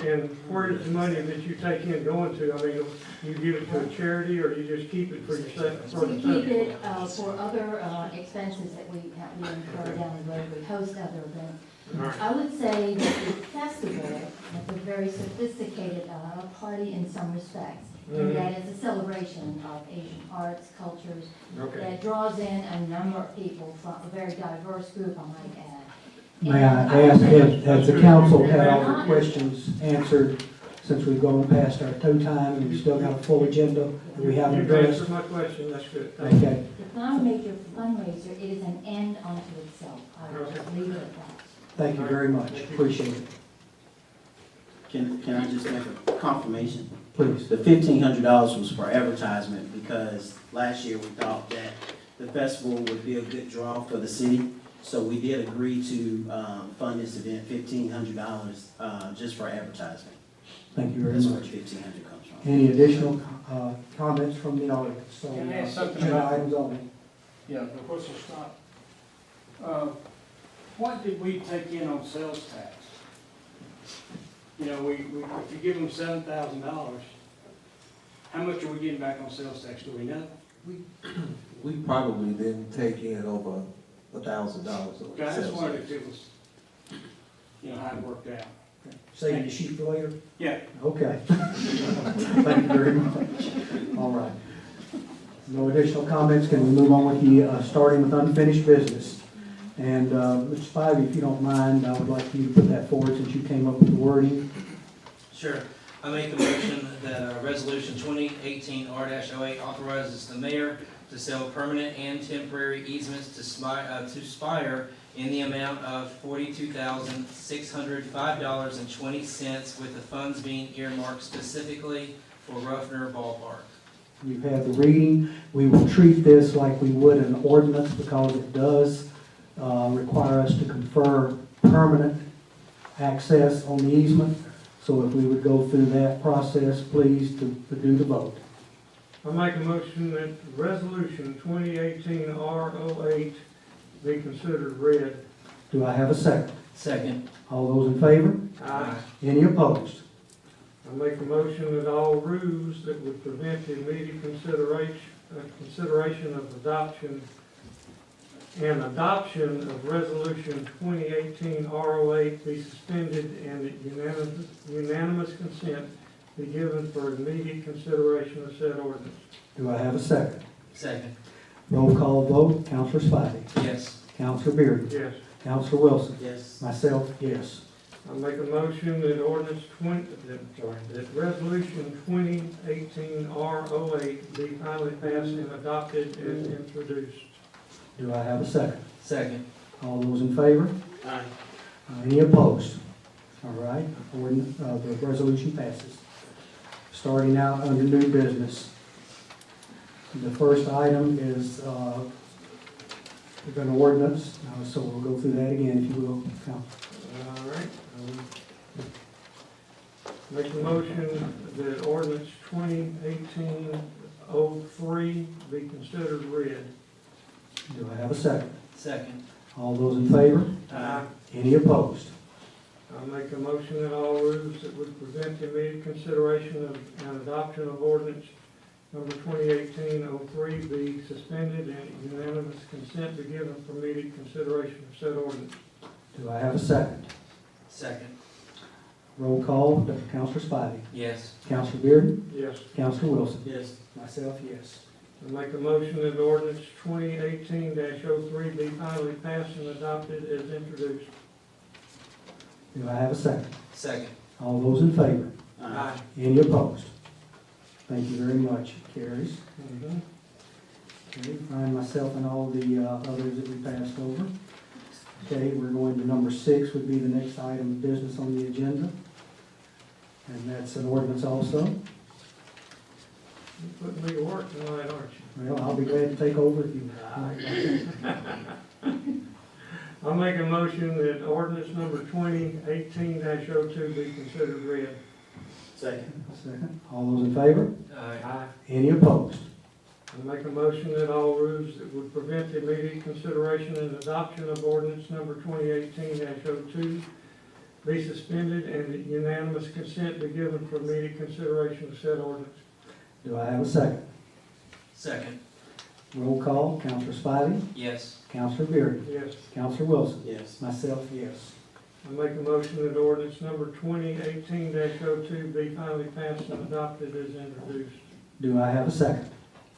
where is the money that you take in going to? I mean, you give it to a charity or you just keep it for yourself? For the We keep festival? it for other expenses that we incur down the road, we host other events. Alright. I would say that the festival is a very sophisticated party in some respects, in that it's a celebration of Asian arts, cultures, Okay. that draws in a number of people from a very diverse group, I might add. May I ask, has the council had all the questions answered since we've gone past our tow time and we still got a full agenda that we haven't You've addressed? answered my question, that's good. Thank you. Okay, It's not a major fundraiser, it is an end unto itself. I will just leave it at that. thank you very much, appreciate it. Can I just make a confirmation? Please. The $1,500 was for advertisement because last year we thought that the festival would be a good draw for the city. So we did agree to fund this event $1,500 just for advertisement. Thank you very That's where much. $1,500 comes from. Any additional comments from the audience? So, Can I ask something agenda about- items only. Yeah, of course it's not. What did we take in on sales tax? You know, if you give them $7,000, how much are we getting back on sales tax? Do we know? We probably didn't take in over $1,000 of Okay, I just sales wondered tax. if it was, you know, how it worked out. Save the sheet for later? Yeah. Okay. Thank you very much. All right. No additional comments, can we move on with the, starting with unfinished business? And, Mr. Spivey, if you don't mind, I would like you to put that forward since you came up with the wording. Sure. I make a motion that Resolution 2018 R-08 authorizes the mayor to sell permanent and temporary easements to Spire in the amount of $42,605.20, with the funds being earmarked specifically for Ruffner Ballpark. You've had the reading. We will treat this like we would an ordinance because it does require us to confer permanent access on the easement. So if we would go through that process, please, to do the vote. I make a motion that resolution 2018 R-08 be considered read. Do I have a second? Second. All those in favor? Aye. Any opposed? I make a motion that all rules that would prevent the immediate consideration of adoption of resolution 2018 R-08 be suspended and that unanimous consent be given for immediate consideration of said ordinance. Do I have a second? Second. Roll call vote, Counselor Spivey. Yes. Counselor Bearden. Yes. Counselor Wilson. Yes. Myself, yes. I make a motion that that resolution 2018 R-08 be finally passed and adopted as introduced. Do I have a second? Second. All those in favor? Aye. Any opposed? All right, the resolution passes. Starting out under new business. The first item is an ordinance, so we'll go through that again, if you will. All right. Make a motion that ordinance 2018-03 be considered read. Do I have a second? Second. All those in favor? Aye. Any opposed? I make a motion that all rules that would prevent the immediate consideration of and adoption of ordinance number 2018-03 be suspended and unanimous consent be given for immediate consideration of said ordinance. Do I have a second? Second. Roll call, Counselor Spivey. Yes. Counselor Bearden. Yes. Counselor Wilson. Yes. Myself, yes. I make a motion that ordinance 2018-03 be finally passed and adopted as introduced. Do I have a second? Second. All those in favor? Aye. Any opposed? Thank you very much. Carries. Mhm. Okay, find myself and all the others that we passed over. Okay, we're going to number 6 would be the next item of business on the agenda. And that's an ordinance also. You're putting me to work tonight, aren't you? Well, I'll be glad to take over if you. I make a motion that ordinance number 2018-02 be considered read. Second. Second. All those in favor? Aye. Aye. Any opposed? I make a motion that all rules that would prevent the immediate consideration and adoption of ordinance number 2018-02 be suspended and that unanimous consent be given for immediate consideration of said ordinance. Do I have a second? Second. Roll call, Counselor Spivey, Yes. Counselor Beard, Yes. Counselor Wilson, Yes. myself, yes. I make a motion that ordinance number 2018-02 be finally passed and adopted as introduced. Do I have a second?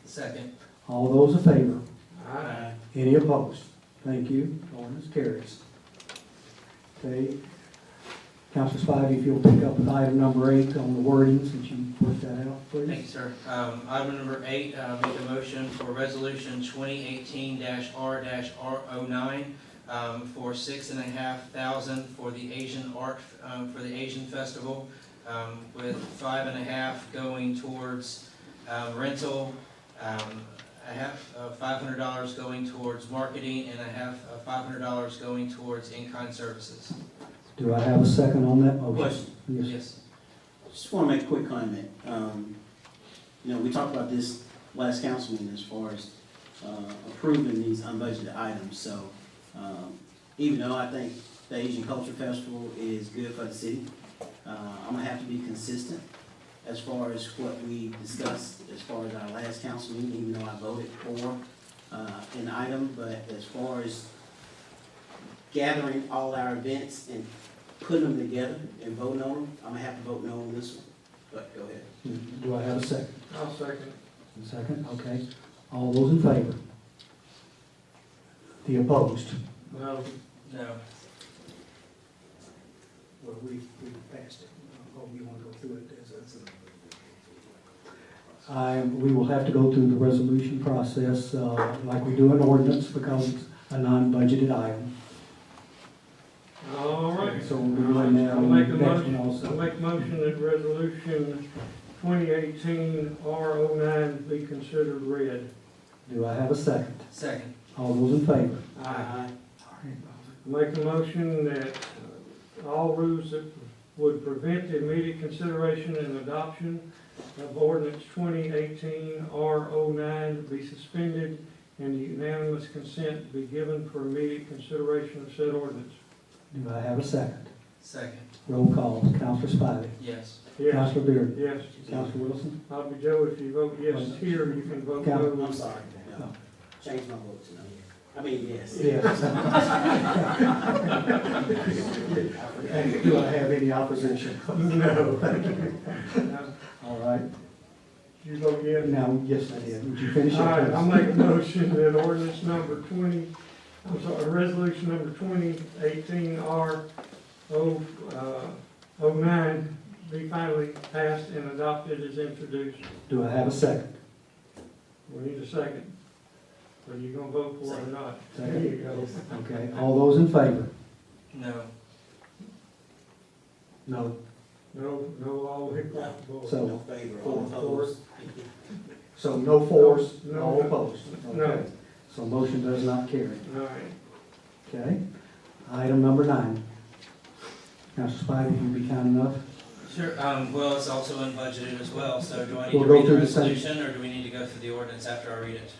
Second. All those in favor? Aye. Any opposed? Thank you. Ordinance carries. Okay. Counselor Spivey, if you'll pick up with item number 8 on the wording, since you worked that out, please. Thank you, sir. Item number 8, make a motion for resolution 2018-R-R09 for $6,500 for the Asian art, for the Asian festival, with $5,500 going towards rental, $500 going towards marketing, and $500 going towards in-kind services. Do I have a second on that motion? Question. Yes. Just want to make a quick comment. You know, we talked about this last council meeting as far as approving these unbudgeted items. So even though I think the Asian Culture Festival is good for the city, I'm gonna have to be consistent as far as what we discussed as far as our last council meeting, even though I voted for an item. But as far as gathering all our events and putting them together and voting on them, I'm gonna have to vote no on this one. But go ahead. Do I have a second? I'll second. A second, okay. All those in favor? The opposed? No. No. Well, we passed it. Oh, you want to go through it? We will have to go through the resolution process like we do an ordinance because it's a non-budgeted item. All right. So we'll be doing that I'll on make the a next motion, one also. I'll make a motion that resolution 2018-R09 be considered read. Do I have a second? Second. All those in favor? Aye. Make a motion that all rules that would prevent the immediate consideration and adoption of ordinance 2018-R09 be suspended and unanimous consent be given for immediate consideration of said ordinance. Do I have a second? Second. Roll call. Counselor Spivey. Yes. Yes. Counselor Beard. Yes. Counselor Wilson. Bobby Joe, if you vote yes here, you can vote no. I'm sorry. No. Change my vote to no. I mean, yes. Yes. And do I have any opposition? No. All right. You vote yes? Now, yes, I did. Would you finish it? All right, please? I'll make a motion that ordinance number resolution number 2018-R09 be finally passed and adopted as introduced. Do I have a second? We need a second. Are you gonna vote for it or not? There Second. you go. Okay, all those in favor? No. No. No, all the way across the board. So, No favor, all opposed. so no force, No. all opposed? No. Okay. So motion does not carry. All right. Okay. Item number 9. Councilor Spivey, if you'd be kind enough. Sure, well, it's also unbudgeted as well, so do I need We'll to go read the through the same. resolution, or do we need to go through the ordinance after I read it?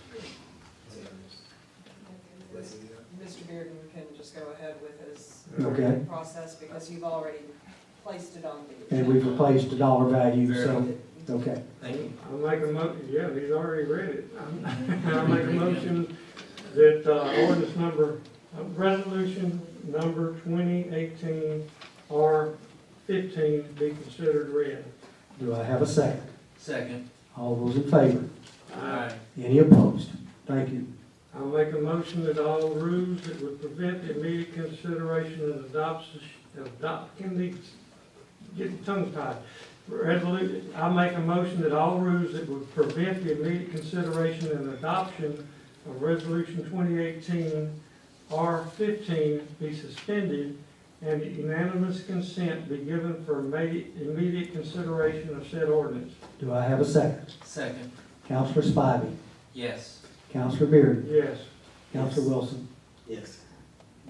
Mr. Bearden can just go ahead with his Okay. process because you've already placed it on the. And we've replaced the dollar value, so, okay. Thank you. I'll make a yeah, he's already read it. I'll make a motion that ordinance number, resolution number 2018-R15 be considered read. Do I have a second? Second. All those in favor? Aye. Any opposed? Thank you. I'll make a motion that all rules that would prevent the immediate consideration and adoption, can they get tongue tied? I'll make a motion that all rules that would prevent the immediate consideration and adoption of resolution 2018-R15 be suspended and unanimous consent be given for immediate consideration of said ordinance. Do I have a second? Second. Counselor Spivey. Yes. Counselor Beard. Yes. Counselor Wilson. Yes.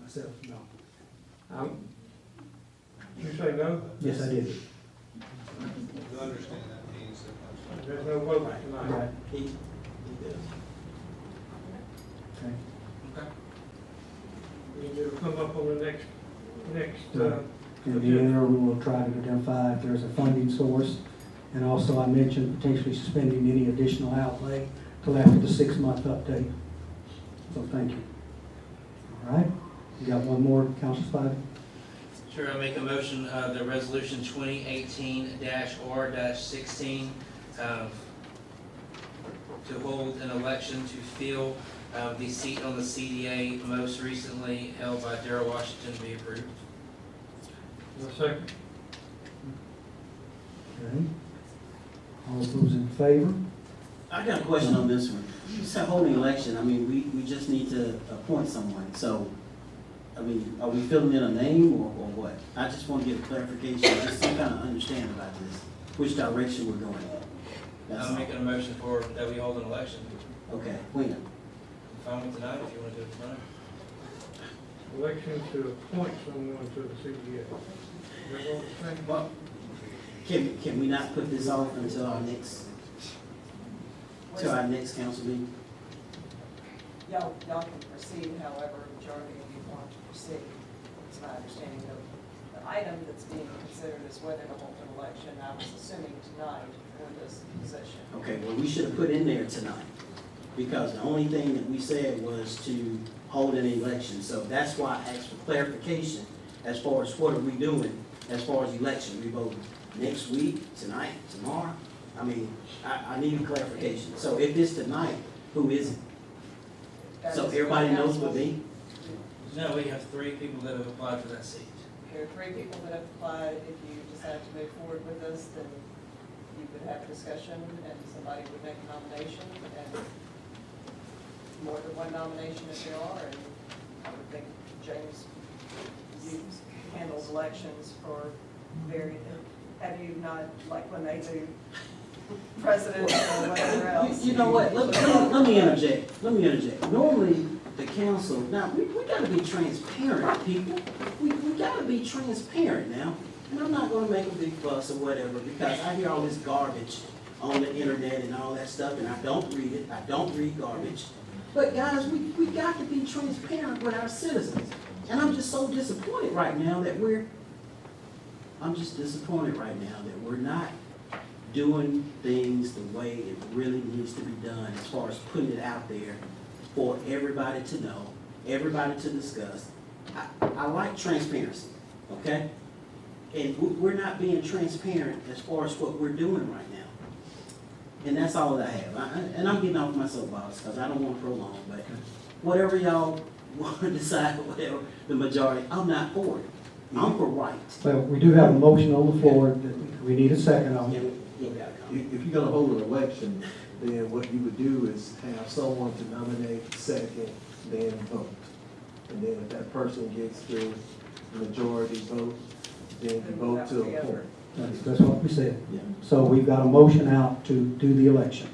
Myself, no. You say no? Yes, I did. You understand that means that. There's no vote tonight. Right. Okay. Okay. It'll come up on the next, In the interim, we'll try to identify if there's a funding source. And also, I mentioned potentially suspending any additional outlay till after the 6-month update. So thank you. All right, you got one more, Councilor Spivey? Sure, I'll make a motion, the resolution 2018-R-16, to hold an election to fill the seat on the CDA most recently held by Darrell Washington be approved. second. Okay. All those in favor? I got a question on this one. You said holding election, I mean, we just need to appoint someone, so, I mean, are we filling in a name or what? I just want to get a clarification, just some kind of understanding about this, which direction we're going in. That's I'm all. making a motion for, that we hold an election. Okay, when? I'm fine with tonight if you want to do it tonight. Election to appoint someone to the CDA. Is that what we're saying? Well, can we not put this off until our next council meeting? Y'all can proceed however majority of you want to proceed. It's my understanding that the item that's being considered is whether to hold an election. I was assuming tonight for this position. Okay, well, we should have put in there tonight, because the only thing that we said was to hold an election. So that's why I asked for clarification as far as what are we doing as far as election. We vote next week, tonight, tomorrow? I mean, I need clarification. So if it's tonight, who is it? So everybody knows what me? No, we have 3 people that have applied for that seat. There are 3 people that have applied. If you decide to move forward with this, then you would have a discussion and somebody would make a nomination and more than one nomination if there are. And I would think James, you handles elections for have you not, like when they do president or whatever else? You know what, let me interject. Normally, the council, now, we gotta be transparent, people. We gotta be transparent now. And I'm not gonna make a big fuss or whatever, because I hear all this garbage on the internet and all that stuff, and I don't read it. I don't read garbage. But guys, we got to be transparent with our citizens. And I'm just so disappointed right now that we're not doing things the way it really needs to be done as far as putting it out there for everybody to know, everybody to discuss. I like transparency, okay? And we're not being transparent as far as what we're doing right now. And that's all that I have. And I'm getting off my soapbox because I don't want to prolong, but whatever y'all want to decide, whatever the majority, I'm not for it. I'm for right. Well, we do have a motion on the floor that we need a second on. Yeah. If you're gonna hold an election, then what you would do is have someone to nominate, second, then vote. And then if that person gets the majority vote, then you vote to appoint. That's what we said. Yeah. So we've got a motion out to do the election.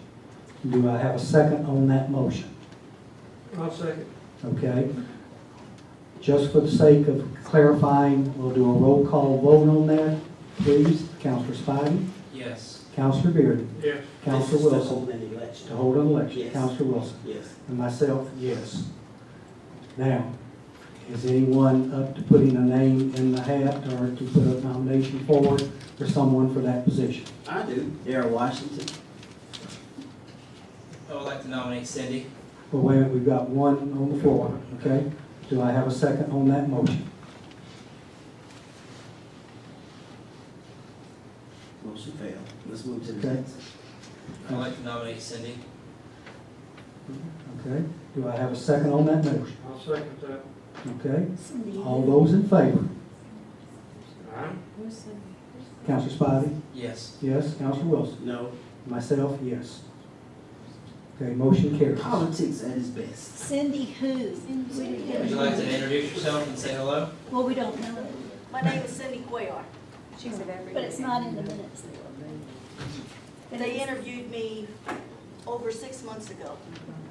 Do I have a second on that motion? I'll second. Okay. Just for the sake of clarifying, we'll do a roll call vote on that, please. Councilor Spivey? Yes. Councilor Bearden? Yes. Councilor This is to Wilson? hold an election. To hold an election? Yes. Councilor Wilson? Yes. And myself, yes. Now, is anyone up to putting a name in the hat or to put a nomination forward for someone for that position? I do. Darrell Washington. I would like to nominate Cindy. Well, wait, we've got one on the floor, okay? Do I have a second on that motion? Motion failed. Let's move to the Okay. next. I'd like to nominate Cindy. Okay, do I have a second on that motion? I'll second that. Okay, all those in favor? Aye. Councilor Spivey? Yes. Yes. Councilor Wilson? No. Myself, yes. Okay, motion carries. Politics at its best. Cindy who? Would you like to introduce yourself and say hello? Well, we don't know. My name is Cindy Cuellar. But it's not in the minutes. They interviewed me over 6 months ago,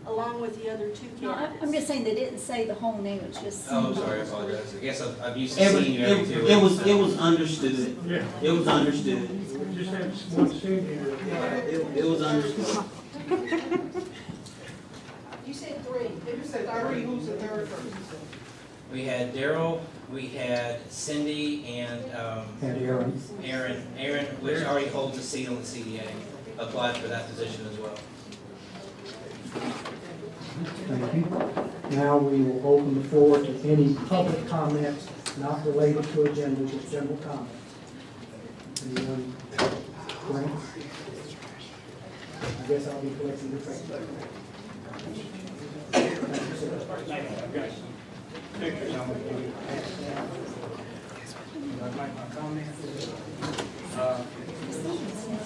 along with the other 2 No, candidates. I'm just saying they didn't say the whole name, it's just. Oh, I'm sorry, I apologize. I guess I'm used to seeing you every 2 weeks. It was understood. Yeah. It was understood. We just had one Cindy. It was understood. You said three. Who said three? Who's the third person? We had Daryl, we had Cindy, and Aaron. Aaron, which already holds a seat on the CDA, applied for that position as well. Thank you. Now we will open the floor to any public comments not related to agenda, just general comments. Anyone? Frank? I guess I'll be collecting the Frank. I've got some pictures on it. Can I make my comment?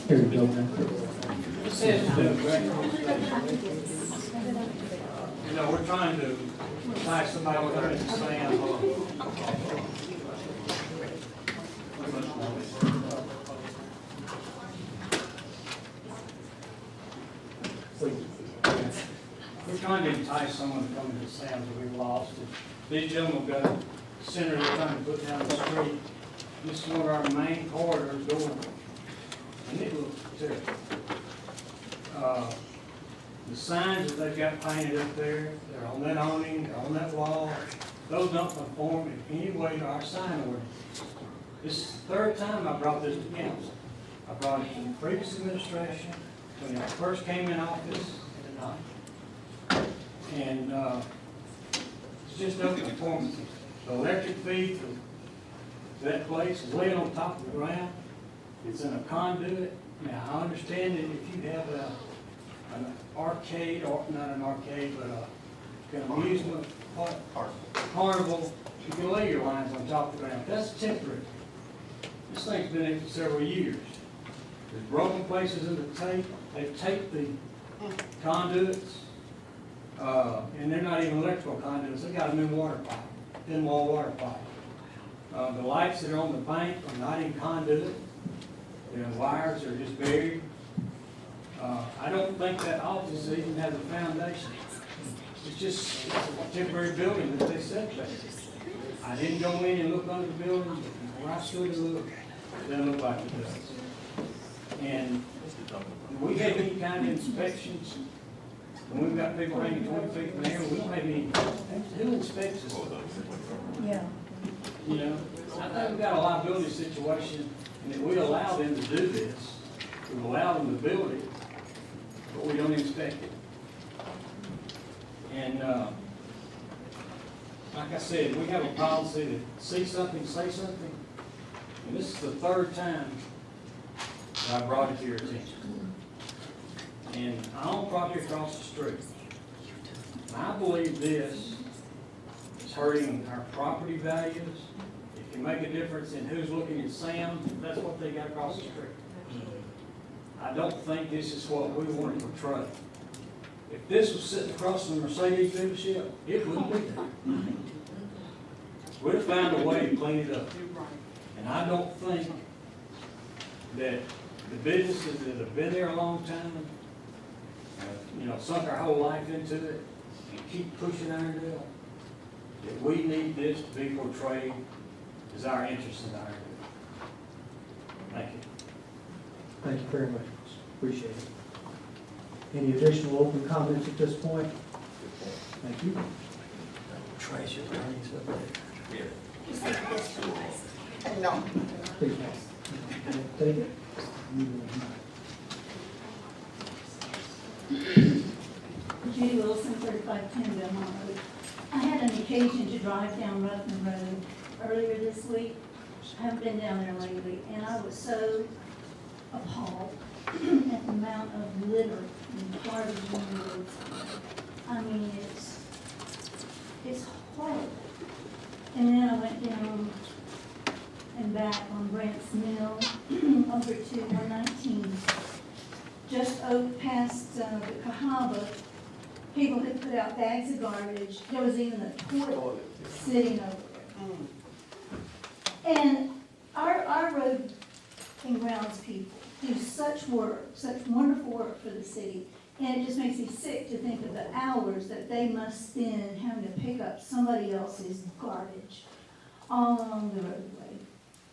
Here we go, man. It says to do great. You know, we're trying to tie somebody over in the sand. We're trying to entice someone to come into the sands that we've lost. These gentlemen have got a center they're trying to put down the street. This is one of our main corridors going. And it looks terrible. The signs that they've got painted up there, they're on that awning, they're on that wall. Those don't conform in any way to our sign ordinance. This is the third time I brought this to council. I brought it to the previous administration, when I first came in office, and tonight. And it's just no conformity. The electric feed to that place is laying on top of the ground. It's in a conduit. Now, I understand that if you have an arcade, or not an arcade, but an amusement park, carnival, you can lay your lines on top of the ground. That's temporary. This thing's been in for several years. There's broken places in the tape. They've taped the conduits, and they're not even electrical conduits. They got a new water pipe, thin wall water pipe. The lights that are on the bank are not in conduit. The wires are just buried. I don't think that office even has a foundation. It's just a temporary building that they set there. I didn't go in and look under the building, but where I stood and looked, it doesn't look like it does. And we have any kind of inspections, when we've got people hanging 20 feet in the air, we may be, who inspects this? Yeah. You know, I think we've got a liability situation, and that we allow them to do this. We allow them to build it, but we don't inspect it. And, like I said, we have a policy that see something, say something. And this is the third time that I brought it to your attention. And I own property across the street. And I believe this is hurting our property values. It can make a difference in who's looking at Sam. That's what they got across the street. I don't think this is what we want to portray. If this was sitting across from the Mercedes dealership, it wouldn't be there. We'd have found a way to clean it up. And I don't think that the businesses that have been there a long time, you know, sunk our whole life into it, and keep pushing Irondale, that we need this to be portrayed as our interest in Irondale. Thank you. Thank you very much. Appreciate it. Any additional open comments at this point? Thank you. Trash your earnings up there. No. Please, take it. Judy Wilson, 3510 Belmont Road. I had an occasion to drive down Ruffin Road earlier this week. I haven't been down there lately, and I was so appalled at the amount of litter and garbage in the roads. I mean, it's horrible. And then I went down and back on Brant's Mill over to 119. Just past the Cahaba, people had put out bags of garbage. There was even a toilet sitting over there. And our road and grounds people do such work, such wonderful work for the city. And it just makes me sick to think of the hours that they must spend having to pick up somebody else's garbage all along the roadway.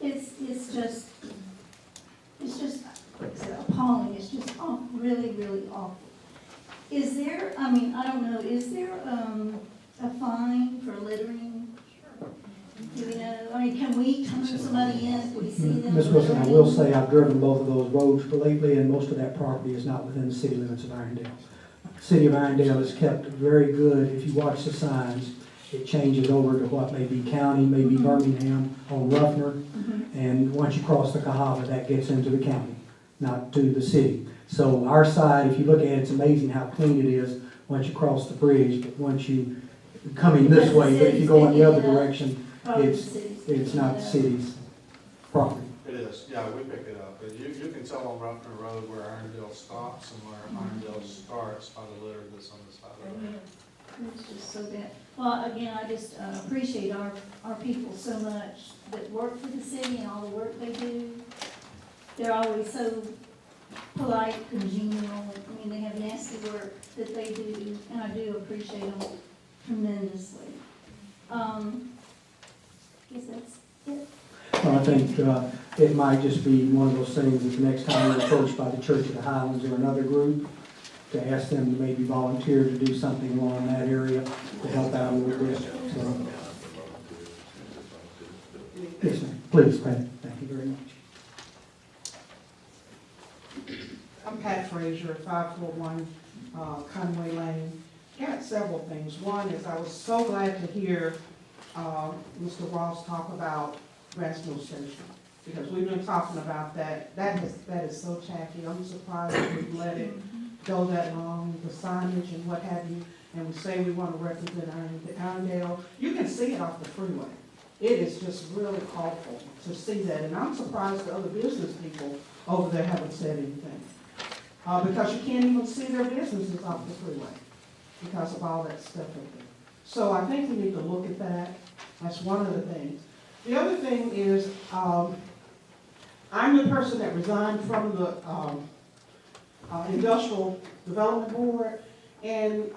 It's just like I said, appalling. It's just really, really awful. Is there, I mean, I don't know, is there, a fine for littering? Do we know, I mean, can we turn somebody in if we see them? Ms. Wilson, I will say I've driven both of those roads lately, and most of that property is not within the city limits of Irondale. City of Irondale is kept very good. If you watch the signs, it changes over to what may be county, maybe Birmingham on Ruffner. And once you cross the Cahaba, that gets into the county, not to the city. So our side, if you look at it, it's amazing how clean it is once you cross the bridge. But once you coming this way, but if you go in the other direction, it's not the city's property. It is, yeah, we pick it up, but you can tell on Ruffner Road where Irondale stops and where Irondale starts by the litter that's on the side of the road. It's just so bad. Well, again, I just appreciate our people so much that work for the city and all the work they do. They're always so polite, congenial. I mean, they have nasty work that they do, and I do appreciate them tremendously. Guess that's it. Well, I think it might just be one of those things that the next time you're approached by the Church of the Highlands or another group, to ask them to maybe volunteer to do something along that area to help out a little bit. So, yes, ma'am. Please, Pat. Thank you very much. I'm Pat Frazier, 541 Conway Lane. Got several things. One is I was so glad to hear Mr. Ross talk about Rascal Station, because we've been talking about that. That is so tacky. I'm surprised that we've let it go that long, the signage and what have you, and we say we want to represent Irondale. You can see it off the freeway. It is just really awful to see that, and I'm surprised the other business people over there haven't said anything. Because you can't even see their businesses off the freeway because of all that stuff up there. So I think we need to look at that. That's one of the things. The other thing is, I'm the person that resigned from the Industrial Development Board, and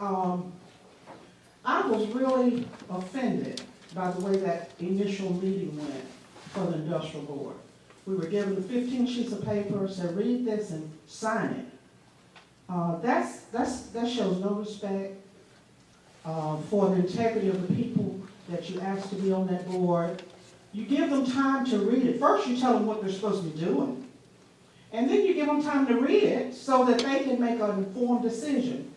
I was really offended by the way that initial meeting went for the Industrial Board. We were given 15 sheets of paper, said read this and sign it. That shows no respect for the integrity of the people that you ask to be on that board. You give them time to read it. First you tell them what they're supposed to be doing. And then you give them time to read it so that they can make an informed decision.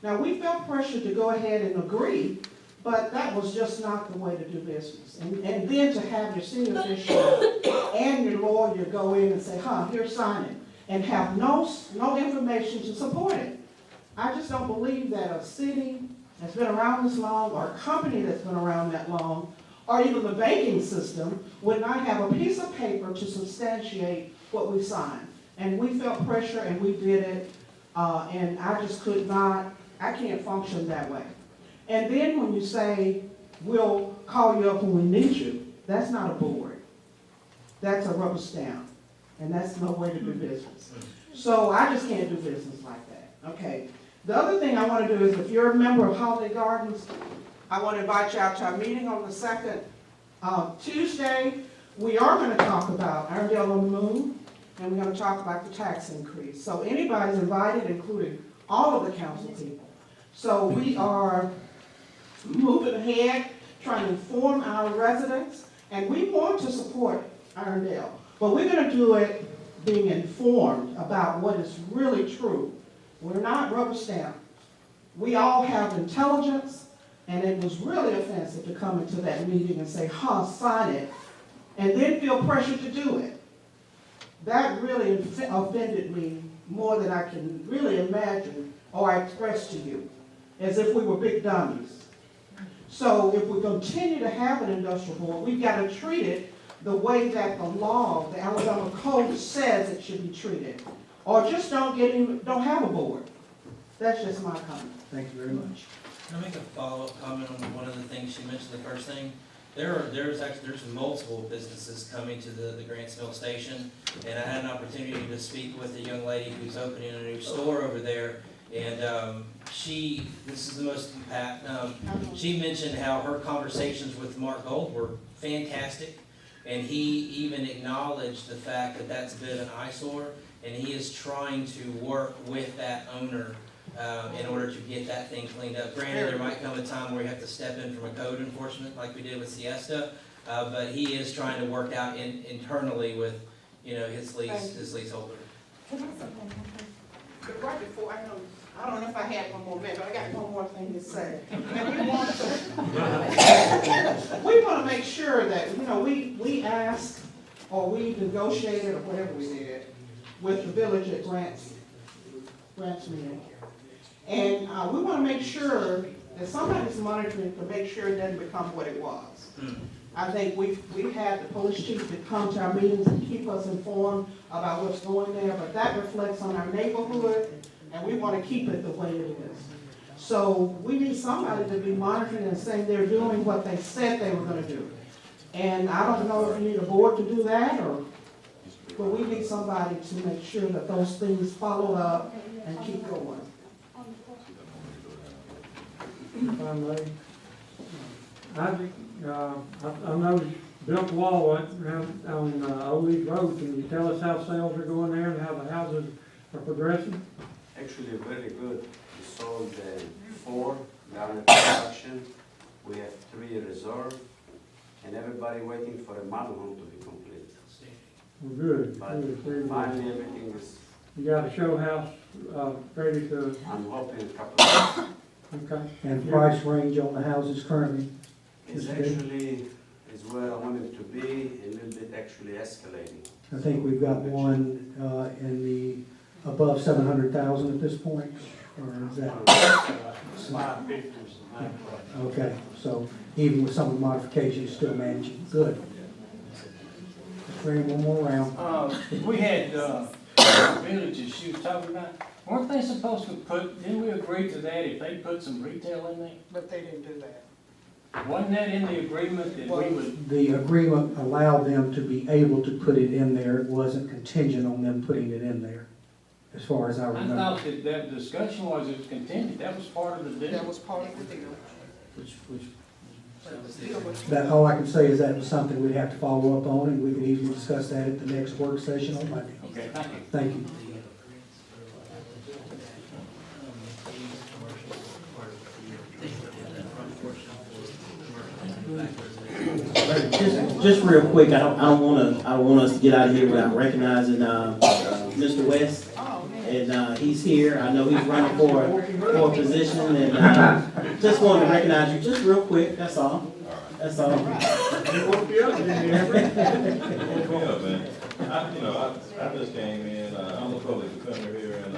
Now, we felt pressure to go ahead and agree, but that was just not the way to do business. And then to have your city official and your lawyer go in and say, here, sign it, and have no information to support it. I just don't believe that a city that's been around this long, or a company that's been around that long, or even the banking system would not have a piece of paper to substantiate what we signed. And we felt pressure and we did it, and I just could not, I can't function that way. And then when you say, we'll call you up when we need you, that's not a board. That's a rubber stamp, and that's no way to do business. So I just can't do business like that. Okay. The other thing I want to do is, if you're a member of Holiday Gardens, I want to invite you out to our meeting on the second Tuesday. We are going to talk about Irondale on the Moon, and we're going to talk about the tax increase. So anybody's invited, including all of the council people. So we are moving ahead, trying to inform our residents, and we want to support Irondale. But we're going to do it being informed about what is really true. We're not rubber stamped. We all have intelligence, and it was really offensive to come into that meeting and say, sign it, and then feel pressure to do it. That really offended me more than I can really imagine or express to you, as if we were big dummies. So if we continue to have an industrial board, we've got to treat it the way that the law, the Alabama Code says it should be treated. Or just don't have a board. That's just my comment. Thank you very much. Can I make a follow-up comment on one of the things she mentioned, the first thing? There's multiple businesses coming to the Grants Mill station, and I had an opportunity to speak with a young lady who's opening a new store over there, and this is the most she mentioned how her conversations with Mark Gold were fantastic, and he even acknowledged the fact that that's a bit of an eyesore, and he is trying to work with that owner in order to get that thing cleaned up. Granted, there might come a time where you have to step in from a code enforcement like we did with Siesta, but he is trying to work out internally with, his leaseholder. Can I say one more thing? But right before, I don't know if I had one more minute, but I got one more thing to say. And we want to make sure that, we ask, or we negotiated, or whatever we did, with the village at grants meeting. And we want to make sure that somebody's monitoring to make sure it doesn't become what it was. I think we've had the police chief to come to our meetings and keep us informed about what's going there, but that reflects on our neighborhood, and we want to keep it the way it is. So we need somebody to be monitoring and saying they're doing what they said they were going to do. And I don't know if you need a board to do that, but we need somebody to make sure that those things follow up and keep going. If I may. I noticed Bill Wall went around on Old Leaf Road. Can you tell us how sales are going there and how the houses are progressing? Actually, very good. We sold 4 down in production. We have 3 reserved, and everybody waiting for a model home to be complete. Well, good. But Good. finally, everything is. You got a show house ready to? I'm hoping a couple of months. Okay. And price range on the houses currently? It's actually is where I want it to be, a little bit actually escalating. I think we've got one in the above 700,000 at this point, or is that? 550 is the max. Okay, so even with some of the modifications, still managing, good. Let's bring one more round. We had villages she was talking about. Weren't they supposed to didn't we agree to that if they put some retail in there? But they didn't do that. Wasn't that in the agreement that we would? The agreement allowed them to be able to put it in there. It wasn't contingent on them putting it in there, as far as I I remember. thought that discussion was it was contingent. That was part of the deal. That was part of the deal. That, all I can say is that was something we'd have to follow up on, and we could easily discuss that at the next work session on Monday. Okay, thank you. Thank you. Just real quick, I don't want us to get out of here without recognizing Mr. West. And he's here. I know he's running for a position, and just wanted to recognize you just real quick. That's all. That's all. I just came in. I'm a public defender here in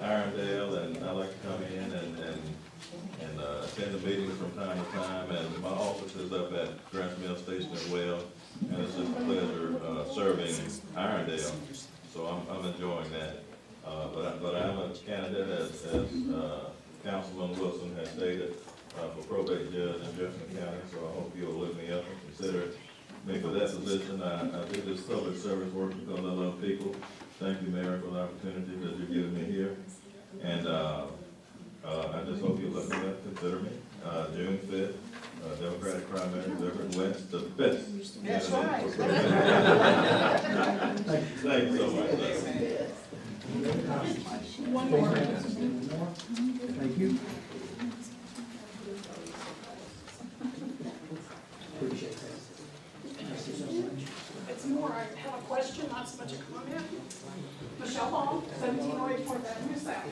Irondale, and I like to come in and attend the meetings from time to time. And my office is up at Grants Mill Station as well, and it's just a pleasure serving Irondale. So I'm enjoying that. But I'm a candidate, as Councilman Wilson has stated, for probate judge in Jefferson County. So I hope you'll look me up and consider me for that position. I do this public service work because I love people. Thank you, Mayor, for the opportunity that you're giving me here. And I just hope you'll look me up, consider me. June 5th, Democratic primary, Everett West, the best. That's right. Thank you so much. One more. Thank you. Appreciate that. It's more, I have a question, not so much a comment. Michelle Hall, 1708 4th Avenue South.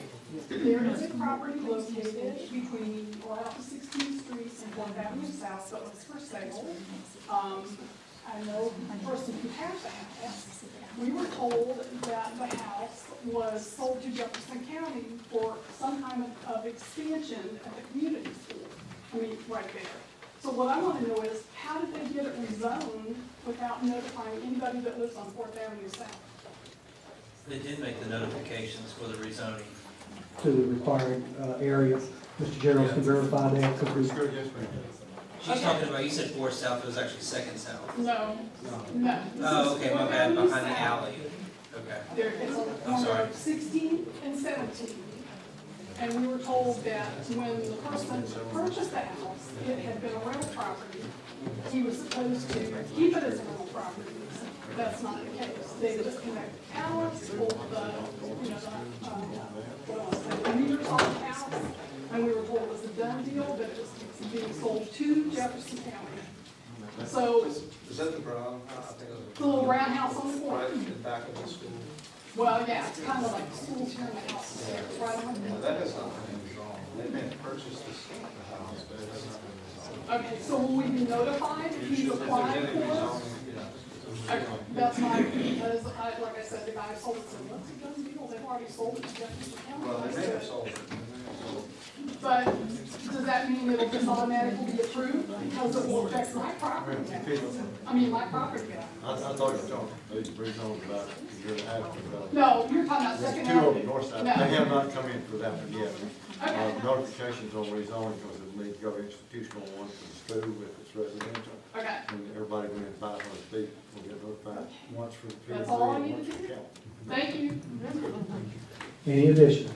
There is a property located between, right off of 16th Street and 4th Avenue South, so it's for sale. I know the person who has the house. We were told that the house was sold to Jefferson County for some kind of expansion at the community school. I mean, right there. So what I want to know is, how did they get it rezoned without notifying anybody that lives on 4th Avenue South? They did make the notifications for the rezoning. To the required area. Mr. Gerald can verify that, because we. She's talking about, you said 4th South, it was actually 2nd South. No. Oh, okay, my bad, behind the alley. Okay. There is a I'm sorry. corner of 16 and 17. And we were told that when the person purchased the house, it had been a rental property. He was supposed to keep it as a rental property. That's not the case. They disconnect the power, pull the meters off the Is that the brown? I think it was. The little brown house on the corner. Right in the back of the school. Well, yeah, it's kind of like schools here in the house, it's right on No, the. that has not been resolved. They may have purchased this house, but it has not been resolved. Okay, so will we be notified if he's If there's applied any for it? rezoning, yeah. Okay, that's my, because like I said, the guy who sold it said, what's a done deal, they've already sold it to Jefferson County. Well, they may have sold it. They may have sold it. But does that mean it'll just automatically be approved because it will affect my property? I mean, my property. I thought you were talking, they rezoned about, you're asking about. No, you're talking about There's Second two on Avenue. the north side, No. they have not come in for that one yet. Okay. Notifications on rezoning, because it needs to go institutional one for the school, if it's residential. Okay. And everybody within 500 feet will get notified, once for the That's PZ, all I and needed once to for the do. count. Thank you. Any addition?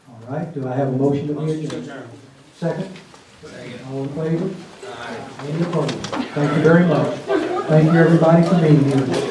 All right, do I have a motion to be Motion to adjourned? adjourn. Second? Second. All in favor? Aye. Any opposed? Thank you very much. Thank you, everybody, for being here.